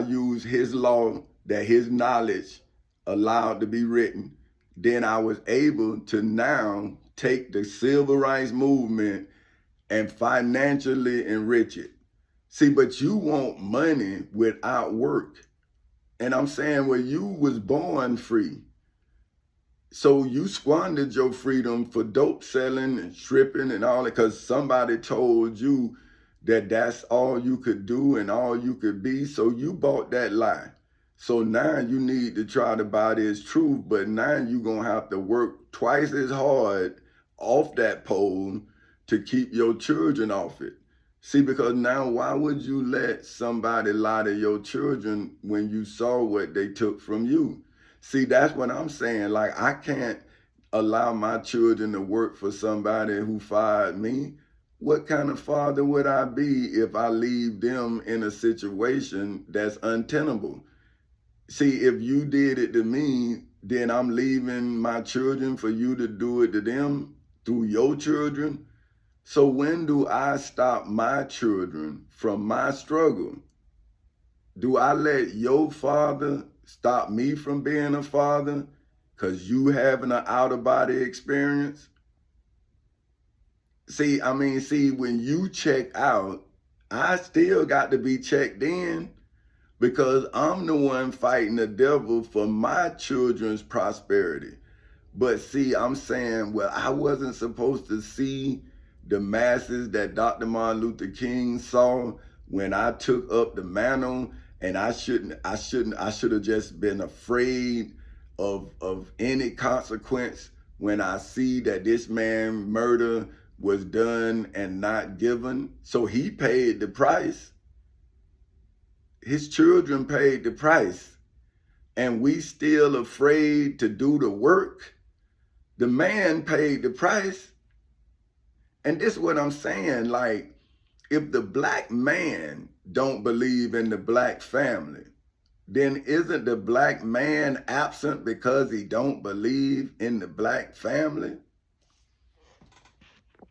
used his law that his knowledge allowed to be written. Then I was able to now take the civil rights movement and financially enrich it. See, but you want money without work. And I'm saying, well, you was born free. So you squandered your freedom for dope selling and stripping and all that because somebody told you that that's all you could do and all you could be. So you bought that lie. So now you need to try to buy this truth, but now you're going to have to work twice as hard off that pole to keep your children off it. See, because now why would you let somebody lie to your children when you saw what they took from you? See, that's what I'm saying. Like, I can't allow my children to work for somebody who fired me. What kind of father would I be if I leave them in a situation that's untenable? See, if you did it to me, then I'm leaving my children for you to do it to them through your children. So when do I stop my children from my struggle? Do I let your father stop me from being a father because you having an out-of-body experience? See, when you check out, I still got to be checked in. because I'm the one fighting the devil for my children's prosperity. But see, I'm saying, well, I wasn't supposed to see the masses that Dr. Martin Luther King saw when I took up the mantle, and I should have just been afraid of any consequence when I see that this man murder was done and not given. So he paid the price. His children paid the price, and we still afraid to do the work. The man paid the price. And this is what I'm saying, like, if the black man don't believe in the black family, then isn't the black man absent because he don't believe in the black family?